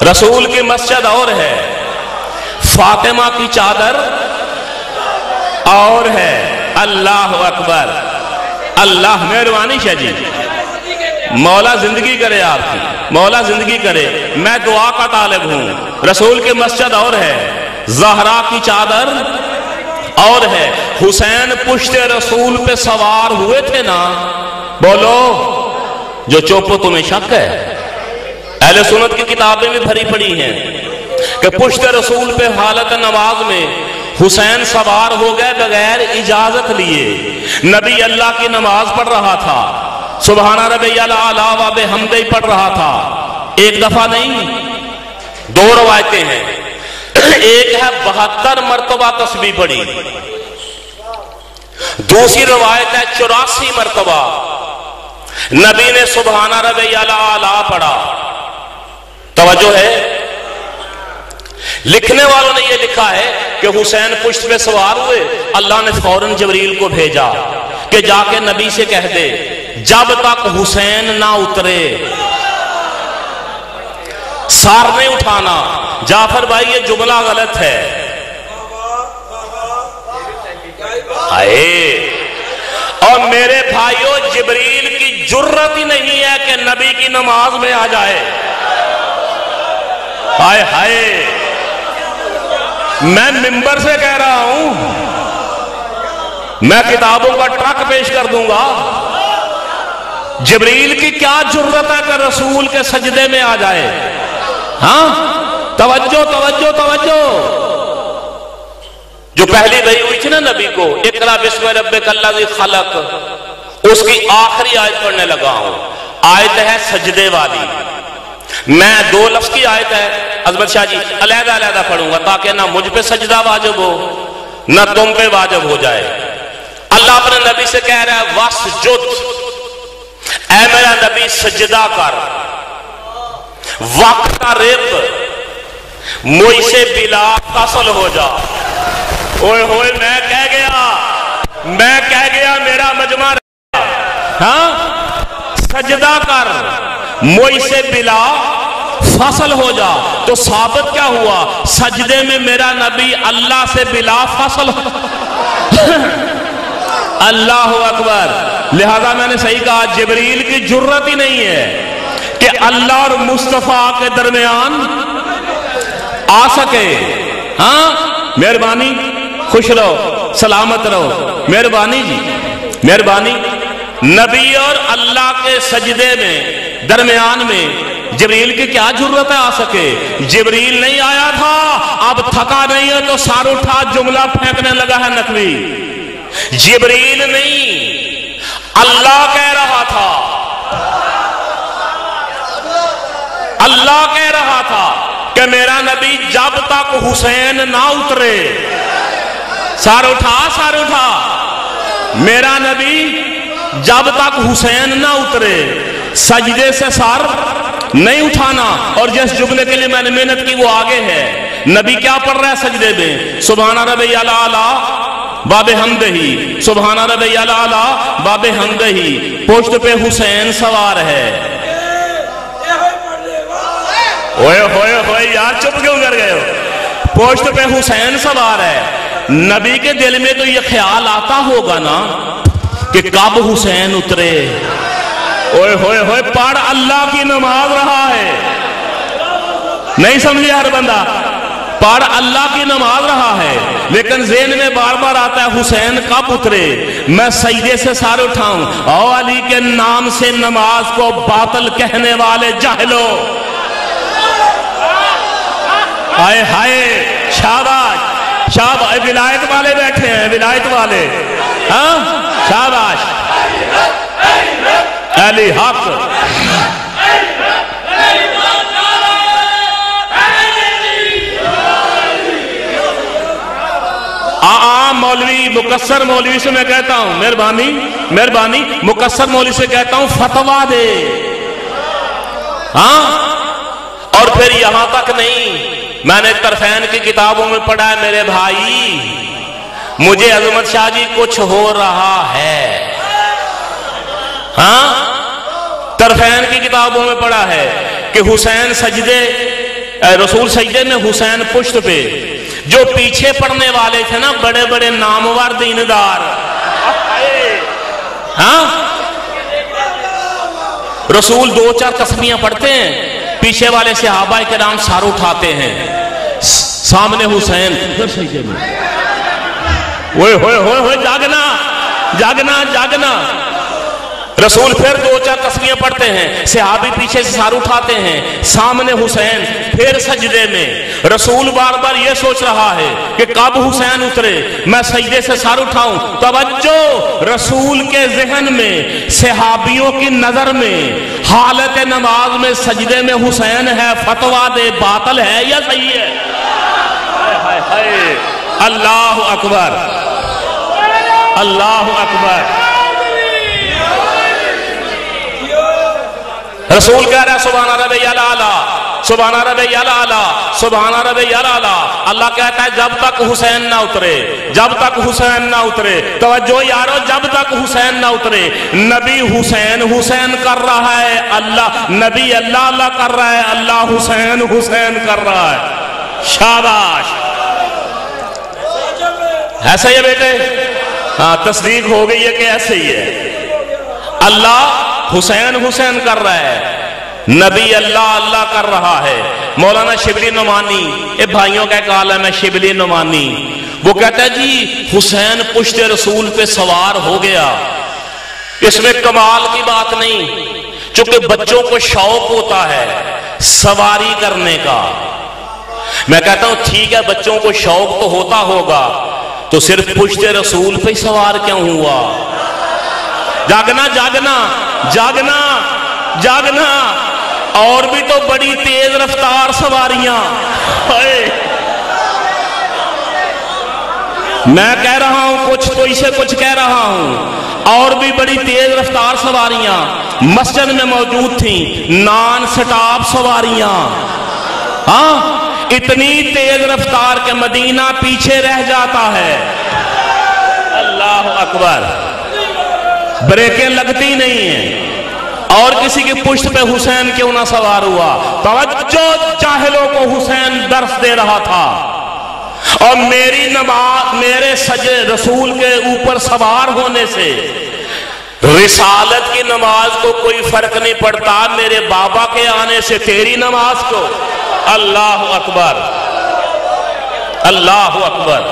रसूल की मस्जिद और है, फातिमा की चादर और है। अल्लाह अकबर, अल्लाह मेहरबानी शाह जी, मौला जिंदगी करे आपकी, मौला जिंदगी करे। मैं दुआ का तालिब हूं। रसूल की मस्जिद और है, ज़हरा की चादर और है। हुसैन पुश्ते रसूल पे सवार हुए थे ना, बोलो जो चुप तुम्हें शक है। अहले सुन्नत की किताबें भी भरी पड़ी हैं कि पुश्ते रसूल पे हालत नमाज में हुसैन सवार हो गए बगैर इजाजत लिए। नबी अल्लाह की नमाज पढ़ रहा था, सुबहाना रब्बियल आला व बिहम्दिही पढ़ रहा था। एक दफा नहीं, दो रवायतें हैं। एक है 72 मरतबा तस्बीह पढ़ी, दूसरी रवायत है 84 मरतबा नबी ने सुबहाना रब्बियल आला पढ़ा। तवज्जो है, लिखने वालों ने यह लिखा है कि हुसैन पुश्त पे सवार हुए, अल्लाह ने फौरन जबरील को भेजा कि जाके नबी से कह दे जब तक हुसैन ना उतरे सार नहीं उठाना। जाफर भाई ये जुमला गलत है। आए और मेरे भाइयों, जिब्रील की जुर्रत ही नहीं है कि नबी की नमाज में आ जाए। हाय हाय, मैं मिंबर से कह रहा हूं, मैं किताबों का ट्रक पेश कर दूंगा। जिब्रील की क्या जुर्रत है कि रसूल के सजदे में आ जाए। हाँ, तवज्जो तवज्जो तवज्जो। जो पहली वही हुई थी ना नबी को, इक़रा बिस्मि रब्बिकल्लज़ी खलक, उसकी आखिरी आयत पढ़ने लगा हूं। आयत है सजदे वाली। मैं 2 लफ्ज की आयत है अजमत शाह जी अलहदा अलहदा पढ़ूंगा ताकि ना मुझ पे सजदा वाजिब हो ना तुम पे वाजिब हो जाए। अल्लाह अपने नबी से कह रहा है वस्जुद, ऐ मेरा नबी सजदा कर, वक़्तरिब, मुझसे बिला फसल हो जा। ओए होए, मैं कह गया मेरा मजमा, हाँ, सजदा कर, मुझसे बिला फसल हो जा। तो साबित क्या हुआ, सजदे में मेरा नबी अल्लाह से बिला फसल अल्लाह अकबर। लिहाजा मैंने सही कहा, जिब्रील की जुर्रत ही नहीं है कि अल्लाह और मुस्तफा के दरमियान आ सके। हाँ, मेहरबानी, खुश रहो, सलामत रहो, मेहरबानी जी, मेहरबानी। नबी और अल्लाह के सजदे में दरमियान में जिब्रील की क्या जरूरत है आ सके। जिब्रील नहीं आया था, अब थका नहीं है तो सार उठा जुमला फेंकने लगा है नकवी। जिब्रील नहीं, अल्लाह कह रहा था, अल्लाह कह रहा था कि मेरा नबी जब तक हुसैन ना उतरे, सार उठा, मेरा नबी जब तक हुसैन ना उतरे सजदे से सर नहीं उठाना। और जिस जुमले के लिए मैंने मेहनत की वो आगे है। नबी क्या पढ़ रहा है सजदे में, सुबहाना रब्बियल आला बाबे हमदही, सुबहाना रब्बियल आला बाबे हमदही। पोस्ट पे हुसैन सवार है। ओए होए होए यार, चुप क्यों कर गए हो। पोस्ट पे हुसैन सवार है। नबी के दिल में तो ये ख्याल आता होगा ना कि कब हुसैन उतरे। ओए होए होए, पढ़, अल्लाह की नमाज रहा है। नहीं समझे हर बंदा, पढ़, अल्लाह की नमाज रहा है। लेकिन ज़हन में बार बार आता है हुसैन कब उतरे, मैं सजदे से सारे उठाऊं। और अली के नाम से नमाज को बातिल कहने वाले जाहिलो, हाय हाय, शाबाश शाबाश। विलायत वाले बैठे हैं, विलायत वाले, हाँ, शाबाश। अली हक, मौलवी मुकस्सर मौलवी से मैं कहता हूं मेहरबानी मुकस्सर मौलवी से कहता हूं फतवा दे। हाँ, और फिर यहां तक नहीं, मैंने तरफैन की किताबों में पढ़ा है मेरे भाई, मुझे अजमत शाह जी कुछ हो रहा है। हाँ, तरफैन की किताबों में पढ़ा है कि हुसैन सजदे, रसूल सजदे में, हुसैन पुश्त पे। जो पीछे पढ़ने वाले थे ना, बड़े बड़े नामवर दीनदार, हाँ, रसूल 2-4 तस्बीहां पढ़ते हैं, पीछे वाले सहाबा किराम सर उठाते हैं, सामने हुसैन फिर सजदे में, ओए होए होए होए, जागना जागना जागना। रसूल फिर 2-4 तस्बीहां पढ़ते हैं, सहाबी पीछे से सर उठाते हैं, सामने हुसैन फिर सजदे में। रसूल बार बार ये सोच रहा है कि कब हुसैन उतरे, मैं सजदे से सर उठाऊं। तवज्जो, रसूल के ज़हन में, सहाबियों की नजर में, हालत नमाज में सजदे में हुसैन है, फतवा दे, बातिल है या सही है? हाय हाय, अल्लाह अकबर, अल्लाह अकबर। रसूल कह रहा है सुभान रब्बियल आला, सुभान रब्बियल आला, सुभान रब्बियल आला। अल्लाह कहता है जब तक हुसैन ना उतरे, जब तक हुसैन ना उतरे। तवज्जो यारो, जब तक हुसैन ना उतरे। नबी हुसैन हुसैन कर रहा है, अल्लाह नबी अल्लाह अल्लाह कर रहा है, अल्लाह हुसैन हुसैन कर रहा है। शाबाश, ऐसा ही है बेटे? हाँ, तस्दीक हो गई है कि ऐसे ही है। अल्लाह हुसैन हुसैन कर रहा है, नबी अल्लाह अल्लाह कर रहा है। मौलाना शिबली नुमानी, ए भाइयों का एक आलम है शिबली नुमानी, वो कहता है जी हुसैन पुश्ते रसूल पे सवार हो गया, इसमें कमाल की बात नहीं, चूंकि बच्चों को शौक होता है सवारी करने का। मैं कहता हूं ठीक है, बच्चों को शौक तो होता होगा, तो सिर्फ पुश्ते रसूल पे सवार क्यों हुआ? जागना जागना जागना जागना, और भी तो बड़ी तेज रफ्तार सवारियां। मैं कह रहा हूं कुछ तो इसे कुछ कह रहा हूं, और भी बड़ी तेज रफ्तार सवारियां मस्जिद में मौजूद थी, नॉन स्टॉप सवारियां। हाँ, इतनी तेज रफ्तार के मदीना पीछे रह जाता है। अल्लाह अकबर, ब्रेकें लगती नहीं है, और किसी की पुश्त पे हुसैन क्यों ना सवार हुआ? तवज्जो, जाहिलों को हुसैन दर्स दे रहा था, और मेरी नमाज, मेरे सजे रसूल के ऊपर सवार होने से रिसालत की नमाज को कोई फर्क नहीं पड़ता, मेरे बाबा के आने से तेरी नमाज को। अल्लाह अकबर, अल्लाह अकबर।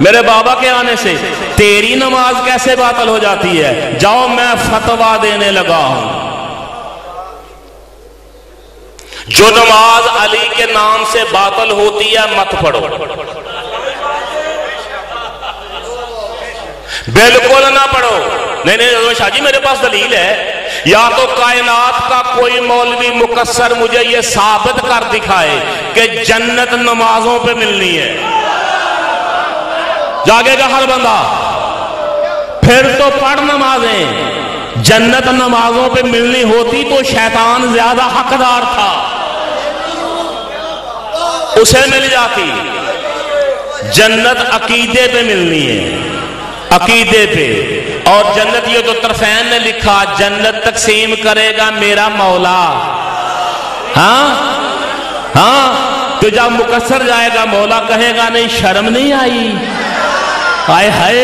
मेरे बाबा के आने से तेरी नमाज कैसे बातिल हो जाती है? जाओ, मैं फतवा देने लगा हूं, जो नमाज अली के नाम से बातिल होती है मत पढ़ो, बिल्कुल ना पढ़ो। नहीं नहीं शाह जी, मेरे पास दलील है, या तो कायनात का कोई मौलवी मुकस्सर मुझे ये साबित कर दिखाए कि जन्नत नमाजों पे मिलनी है, जागेगा हर बंदा, फिर तो पढ़ नमाजें। जन्नत नमाजों पे मिलनी होती तो शैतान ज्यादा हकदार था, उसे मिल जाती। जन्नत अकीदे पे मिलनी है, अकीदे पे। और जन्नत, ये तो तरफैन ने लिखा, जन्नत तकसीम करेगा मेरा मौला। हाँ हाँ, तो जब मुकस्सर जाएगा मौला कहेगा नहीं शर्म नहीं आई, हाय हाय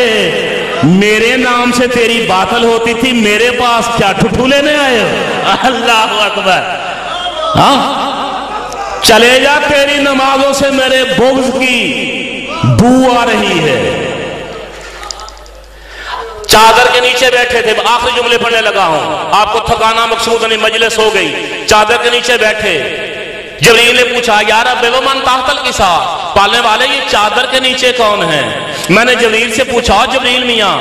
मेरे नाम से तेरी बातिल होती थी, मेरे पास क्या ठुठू लेने आए हो? अल्लाह अकबर। हाँ, चले जा, तेरी नमाजों से मेरे बुग़्ज़ की बू आ रही है। चादर के नीचे बैठे थे, आखिरी जुमले पढ़ने लगा हूं, आपको थकाना मकसूद नहीं, मजलिस हो गई। चादर के नीचे बैठे, जबरील ने पूछा यार बेवमन ताहतल किसा, पालने वाले ये चादर के नीचे कौन है? मैंने जबरील से पूछा, जबरील मियां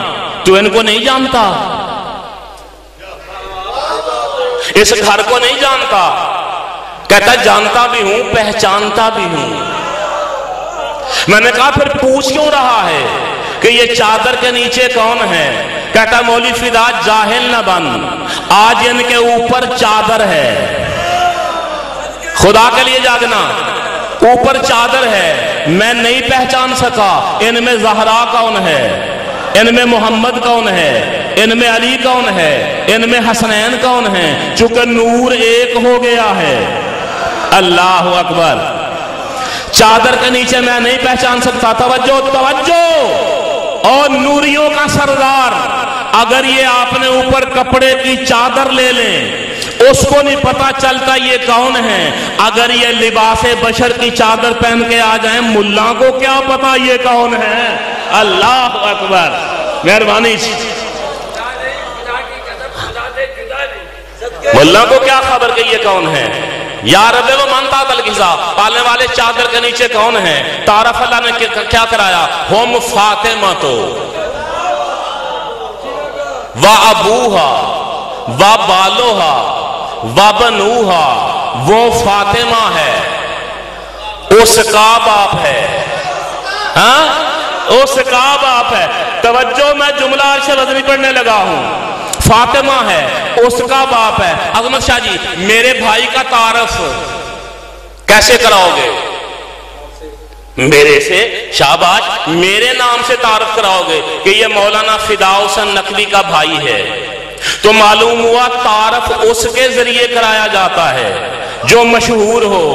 तू इनको नहीं जानता, इस घर को नहीं जानता? कहता जानता भी हूं, पहचानता भी हूं। میں نے کہا پھر پوچھ کیوں رہا ہے کہ یہ چادر کے نیچے کون ہے؟ کہتا مولوی فدا جاہل نہ بن، آج ان کے اوپر چادر ہے، خدا کے لیے جاگنا، اوپر چادر ہے، میں نہیں پہچان سکا ان میں زہرا کون ہے، ان میں محمد کون ہے، ان میں علی کون ہے، ان میں حسنین کون ہے، چونکہ نور ایک ہو گیا ہے۔ اللہ اکبر۔ چادر کے نیچے میں نہیں پہچان سکتا، توجہ توجہ، اور نوریوں کا سردار اگر یہ آپ نے اوپر کپڑے کی چادر لے لیں اس کو نہیں پتا چلتا یہ کون ہے، اگر یہ لباس بشر کی چادر پہن کے آ جائیں ملا کو کیا پتا یہ کون ہے۔ اللہ اکبر، مہربانی، ملا کو کیا خبر کہ یہ کون ہے؟ یا رب وہ مانتا تلقیزہ، پالنے والے چادر کے نیچے کون ہے؟ تعارف اللہ نے کیا کرایا؟ ہم فاطمہ تو وَأَبُوهَا وَبَالُوهَا وَبَنُوهَا، وہ فاطمہ ہے، اس کا باپ ہے، ہاں اس کا باپ ہے۔ توجہ، میں جملہ عرش وزنی پڑھنے لگا ہوں۔ فاطمہ ہے، اس کا باپ ہے۔ عظمت شاہ جی میرے بھائی کا تعارف کیسے کراؤ گے؟ میرے سے، شاباش، میرے نام سے تعارف کراؤ گے کہ یہ مولانا فداء حسین نقوی کا بھائی ہے، تو معلوم ہوا تعارف اس کے ذریعے کرایا جاتا ہے جو مشہور ہو،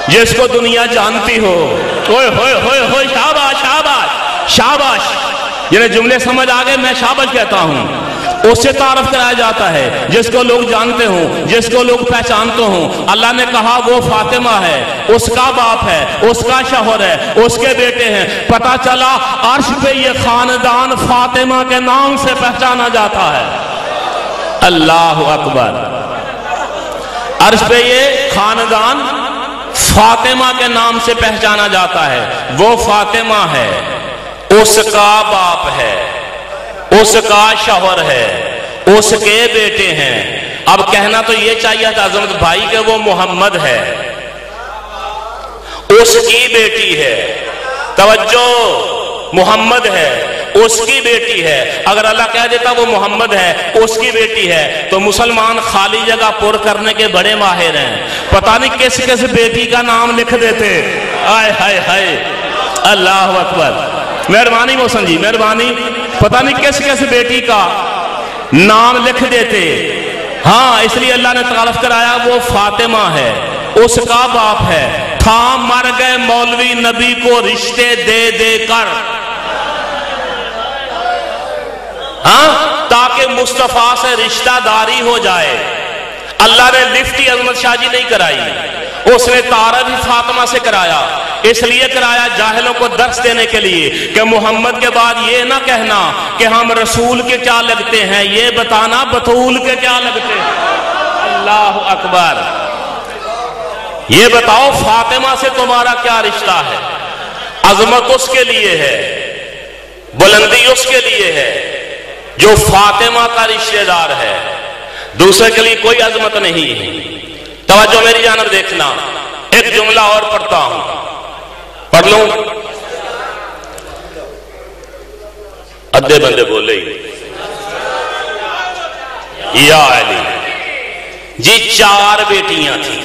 جس کو دنیا جانتی ہو۔ ہوئے ہوئے ہوئے ہوئے، شاباش شاباش شاباش، یہ جملے سمجھ آگے، میں شاباش کہتا ہوں۔ اس سے تعارف کرایا جاتا ہے جس کو لوگ جانتے ہوں، جس کو لوگ پہچانتے ہوں۔ اللہ نے کہا وہ فاطمہ ہے، اس کا باپ ہے، اس کا شوہر ہے، اس کے بیٹے ہیں۔ پتہ چلا عرش پہ یہ خاندان فاطمہ کے نام سے پہچانا جاتا ہے۔ اللہ اکبر۔ عرش پہ یہ خاندان فاطمہ کے نام سے پہچانا جاتا ہے۔ وہ فاطمہ ہے، اس کا باپ ہے، اس کا شوہر ہے، اس کے بیٹے ہیں۔ اب کہنا تو یہ چاہیے تھا عظمت بھائی کہ وہ محمد ہے، اس کی بیٹی ہے۔ توجہ، محمد ہے، اس کی بیٹی ہے۔ اگر اللہ کہہ دیتا وہ محمد ہے، اس کی بیٹی ہے، تو مسلمان خالی جگہ پر کرنے کے بڑے ماہر ہیں۔ پتہ نہیں کس کس بیٹی کا نام لکھ دیتے۔ آئے ہائے ہائے، اللہ اکبر۔ مہربانی محسن جی، مہربانی، پتہ نہیں کس کس بیٹی کا نام لکھ دیتے۔ ہاں، اس لیے اللہ نے تعارف کرایا وہ فاطمہ ہے، اس کا باپ ہے۔ تھا مر گئے مولوی نبی کو رشتے دے دے کر، ہاں، تاکہ مصطفیٰ سے رشتہ داری ہو جائے۔ اللہ نے لفٹی عظمت شاہ جی نہیں کرائی، اس نے تعارف ہی فاطمہ سے کرایا۔ اس لیے کرایا جاہلوں کو درس دینے کے لیے کہ محمد کے بعد یہ نہ کہنا کہ ہم رسول کے کیا لگتے ہیں، یہ بتانا بطول کے کیا لگتے ہیں۔ اللہ اکبر۔ یہ بتاؤ فاطمہ سے تمہارا کیا رشتہ ہے؟ عظمت اس کے لیے ہے، بلندی اس کے لیے ہے جو فاطمہ کا رشتہ دار ہے، دوسرے کے لیے کوئی عظمت نہیں ہے۔ توجہ میری جانب دیکھنا، ایک جملہ اور پڑھتا ہوں، پڑھ لوں؟ ادھے بندے بولے یا علی جی، 4 بیٹیاں تھیں،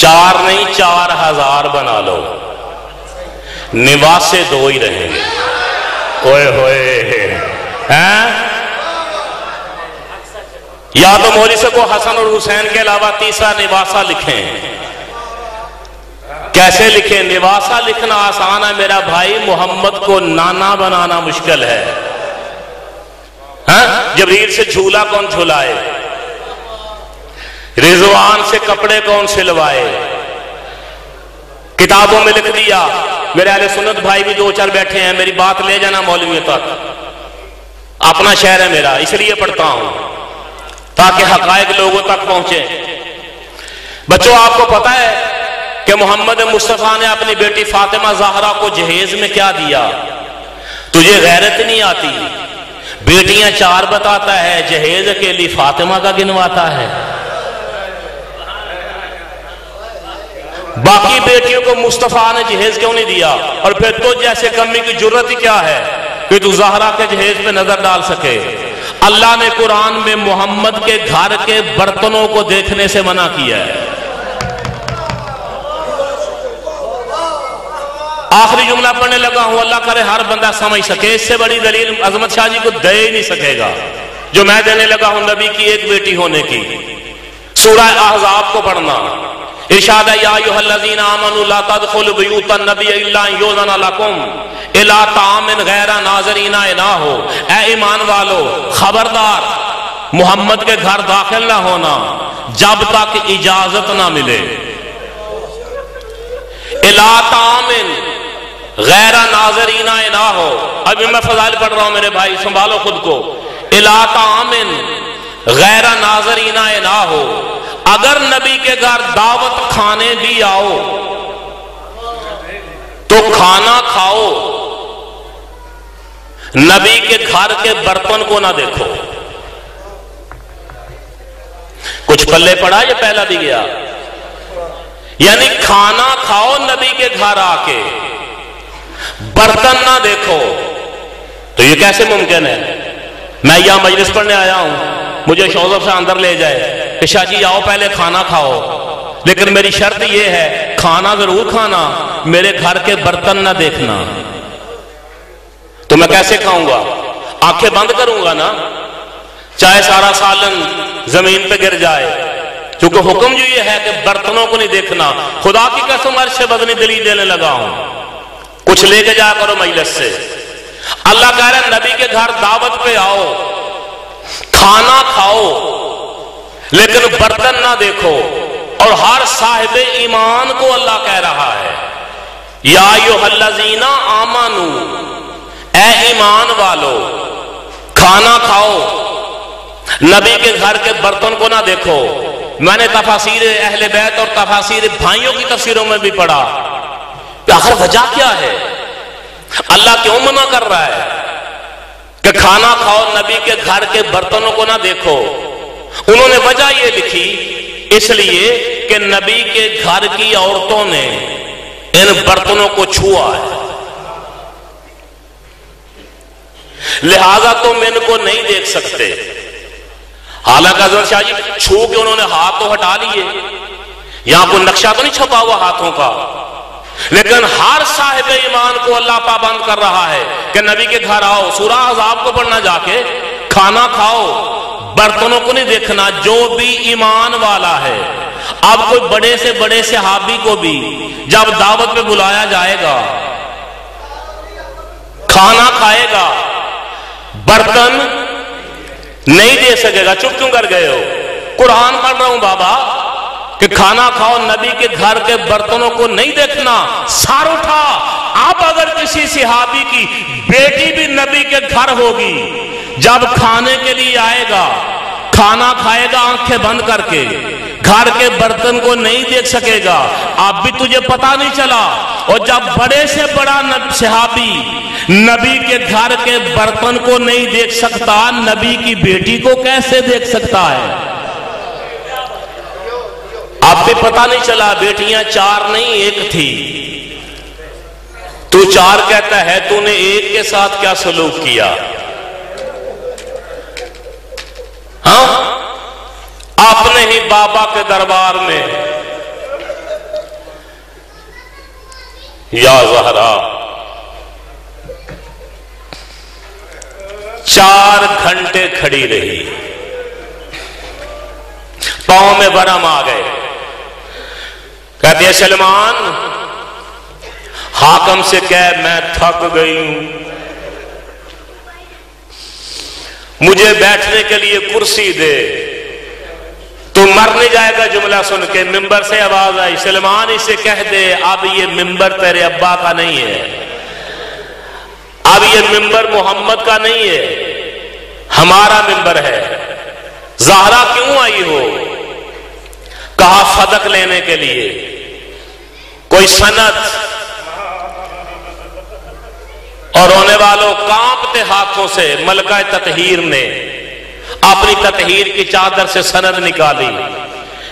4 نہیں 4000 بنا لو، نواسے 2 ہی رہیں گے۔ اوئے ہوئے، یا تو مولوی سے کو حسن اور حسین کے علاوہ تیسرا نواسا لکھیں۔ کیسے لکھیں؟ نواسا لکھنا آسان ہے میرا بھائی، محمد کو نانا بنانا مشکل ہے۔ جبریل سے جھولا کون جھولائے؟ رضوان سے کپڑے کون سلوائے؟ کتابوں میں لکھ دیا۔ میرے اہل سنت بھائی بھی 2-4 بیٹھے ہیں، میری بات لے جانا مولوی تک، اپنا شہر ہے میرا، اس لیے پڑھتا ہوں تاکہ حقائق لوگوں تک پہنچے۔ بچوں، آپ کو پتا ہے کہ محمد مصطفیٰ نے اپنی بیٹی فاطمہ زہرا کو جہیز میں کیا دیا؟ تجھے غیرت نہیں آتی؟ بیٹیاں 4 بتاتا ہے، جہیز کے لیے فاطمہ کا گنواتا ہے۔ باقی بیٹیوں کو مصطفیٰ نے جہیز کیوں نہیں دیا؟ اور پھر تو جیسے کمی کی جرت ہی کیا ہے کہ تو زہرا کے جہیز پہ نظر ڈال سکے؟ اللہ نے قرآن میں محمد کے گھر کے برتنوں کو دیکھنے سے منع کیا ہے۔ آخری جملہ پڑھنے لگا ہوں، اللہ کرے ہر بندہ سمجھ سکے، اس سے بڑی دلیل عظمت شاہ جی کو دے ہی نہیں سکے گا جو میں دینے لگا ہوں نبی کی ایک بیٹی ہونے کی۔ سورہ احزاب کو پڑھنا، ارشاد ہے یا ایھا الذین آمنوا لا تدخلوا بیوت النبی الا ان یؤذن لکم الی طعام غیر ناظرین اناہ، اے ایمان والو خبردار محمد کے گھر داخل نہ ہونا جب تک اجازت نہ ملے۔ الی طعام غیر ناظرین اناہ، ابھی میں فضائل پڑھ رہا ہوں میرے بھائی، سنبھالو خود کو۔ الی طعام غیر ناظرین اناہ، اگر نبی کے گھر دعوت کھانے بھی آؤ تو کھانا کھاؤ، نبی کے گھر کے برتن کو نہ دیکھو۔ کچھ پلے پڑا یا پہلا بھی گیا؟ یعنی کھانا کھاؤ نبی کے گھر آ کے، برتن نہ دیکھو۔ تو یہ کیسے ممکن ہے؟ میں یہاں مجلس پڑھنے آیا ہوں، مجھے شوذب سے اندر لے جائے کہ شاہ جی آؤ پہلے کھانا کھاؤ، لیکن میری شرط یہ ہے کھانا ضرور کھانا، میرے گھر کے برتن نہ دیکھنا۔ تو میں کیسے کھاؤں گا؟ آنکھیں بند کروں گا نا، چاہے سارا سالن زمین پہ گر جائے، کیونکہ حکم جو یہ ہے کہ برتنوں کو نہیں دیکھنا۔ خدا کی قسم عرش سے بدنی دلی دینے لگا ہوں، کچھ لے کے جا کرو مجلس سے۔ اللہ کہہ رہا ہے نبی کے گھر دعوت پہ آؤ، کھانا کھاؤ، لیکن برتن نہ دیکھو۔ اور ہر صاحب ایمان کو اللہ کہہ رہا ہے یا ایھا الذین آمنوا، اے ایمان والو کھانا کھاؤ، نبی کے گھر کے برتن کو نہ دیکھو۔ میں نے تفاسیر اہل بیت اور تفاسیر بھائیوں کی تفسیروں میں بھی پڑھا کہ آخر وجہ کیا ہے، اللہ کیوں منع کر رہا ہے کہ کھانا کھاؤ نبی کے گھر کے برتنوں کو نہ دیکھو؟ انہوں نے وجہ یہ لکھی اس لیے کہ نبی کے گھر کی عورتوں نے ان برتنوں کو چھوا ہے، لہذا تم ان کو نہیں دیکھ سکتے۔ حالانکہ حضرت شاہ جی چھو کے انہوں نے ہاتھ تو ہٹا لیے، یہاں کوئی نقشہ تو نہیں چھپا ہوا ہاتھوں کا، لیکن ہر صاحب ایمان کو اللہ پابند کر رہا ہے کہ نبی کے گھر آؤ، سورہ احزاب کو پڑھنا جا کے، کھانا کھاؤ، برتنوں کو نہیں دیکھنا۔ جو بھی ایمان والا ہے، اب کوئی بڑے سے بڑے صحابی کو بھی جب دعوت پہ بلایا جائے گا، کھانا کھائے گا، برتن نہیں دے سکے گا۔ چپ کیوں کر گئے ہو؟ قرآن پڑھ رہا ہوں بابا کہ کھانا کھاؤ نبی کے گھر کے برتنوں کو نہیں دیکھنا۔ سار اٹھا، اب اگر کسی صحابی کی بیٹی بھی نبی کے گھر ہوگی، جب کھانے کے لیے آئے گا، کھانا کھائے گا آنکھیں بند کر کے، گھر کے برتن کو نہیں دیکھ سکے گا، اب بھی تجھے پتا نہیں چلا۔ اور جب بڑے سے بڑا صحابی نبی کے گھر کے برتن کو نہیں دیکھ سکتا، نبی کی بیٹی کو کیسے دیکھ سکتا ہے؟ اب بھی پتا نہیں چلا، بیٹیاں چار نہیں ایک تھی، تو چار کہتا ہے، تو نے ایک کے ساتھ کیا سلوک کیا؟ ہاں، اپنے ہی بابا کے دربار میں یا زہرا 4 گھنٹے کھڑی رہی، پاؤں میں برہم آ گئے، کہتے ہیں سلمان حاکم سے کہہ میں تھک گئی ہوں، مجھے بیٹھنے کے لیے کرسی دے۔ تو مر نہیں جائے گا جملہ سن کے، ممبر سے آواز آئی، سلمان اسے کہہ دے اب یہ ممبر تیرے ابا کا نہیں ہے، اب یہ ممبر محمد کا نہیں ہے، ہمارا ممبر ہے۔ زہرا کیوں آئی ہو؟ کہا صدق لینے کے لیے۔ کوئی سند اور رونے والوں کانپتے ہاتھوں سے ملکہ تطہیر نے اپنی تطہیر کی چادر سے سند نکالی،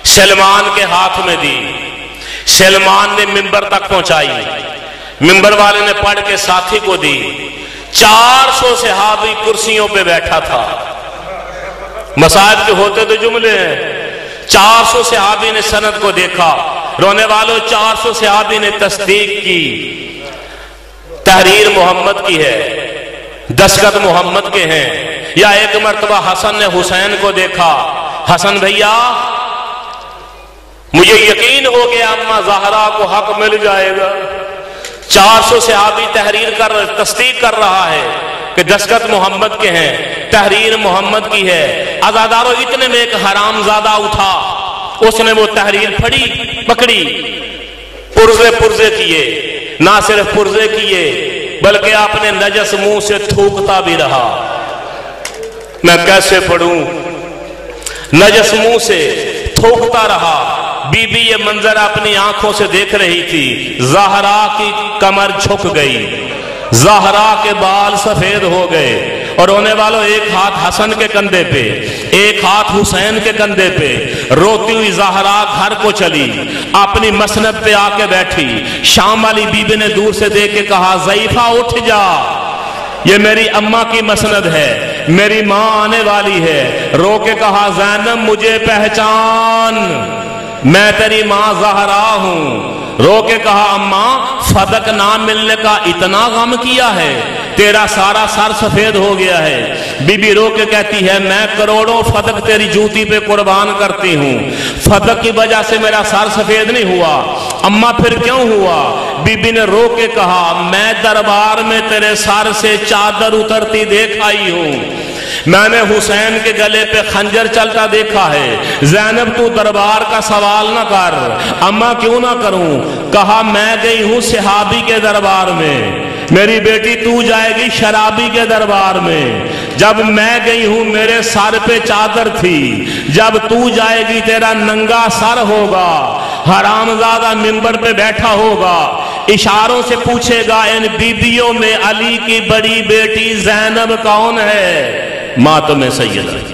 سلمان کے ہاتھ میں دی۔ सलमान ने मिंबर तक पहुंचाई, मिंबर वाले ने पढ़ के साथी को दी। 400 सहाबी कुर्सियों पे बैठा था। मसाइब के होते तो जुमले हैं। 400 सहाबी ने सनद को देखा। रोने वालों, 400 सहाबी ने तस्दीक की, तहरीर मोहम्मद की है, दस्तखत मोहम्मद के हैं। या एक मर्तबा हसन ने हुसैन को देखा, हसन भैया मुझे यकीन हो गया अम्मा ज़हरा को हक मिल जाएगा। 400 सहाबी तस्दीक कर रहा है कि दस्तखत मोहम्मद के हैं, तहरीर मोहम्मद की है। अज़ादारों, इतने में एक हरामजादा उठा, उसने वो तहरीर पकड़ी, पुर्जे किए, ना सिर्फ पुर्जे किए बल्कि अपने नजस मुंह से थूकता भी रहा। मैं कैसे पढ़ूं? नजस मुंह से थूकता रहा। बीबी ये मंजर अपनी आंखों से देख रही थी। ज़हरा की कमर झुक गई, ज़हरा के बाल सफेद हो गए। और रोने वालों, एक हाथ हसन के कंधे पे, एक हाथ हुसैन के कंधे पे, रोती हुई ज़हरा घर को चली, अपनी मसनद पे आके बैठी। शाम वाली बीबी ने दूर से देख के कहा, ज़ईफा उठ जा, ये मेरी अम्मा की मसनद है, मेरी माँ आने वाली है। रो के कहा, ज़ैनब मुझे पहचान, मैं तेरी माँ ज़हरा हूं। रो के कहा, अम्मा फदक ना मिलने का इतना गम किया है, तेरा सारा सर सफेद हो गया है। बीबी रो के कहती है, मैं करोड़ों फदक तेरी जूती पे कुर्बान करती हूँ, फदक की वजह से मेरा सर सफेद नहीं हुआ। अम्मा फिर क्यों हुआ? बीबी ने रो के कहा, मैं दरबार में तेरे सर से चादर उतरती देख आई हूँ, मैंने हुसैन के गले पे खंजर चलता देखा है। ज़ैनब तू दरबार का सवाल न कर। अम्मा क्यों ना करूं? कहा, मैं गई हूं सहाबी के दरबार में, मेरी बेटी तू जाएगी शराबी के दरबार में। जब मैं गई हूं मेरे सर पे चादर थी, जब तू जाएगी तेरा नंगा सर होगा। हरामजादा मिंबर पे बैठा होगा, इशारों से पूछेगा, इन बीबियों में अली की बड़ी बेटी ज़ैनब कौन है? मातम सैयदा।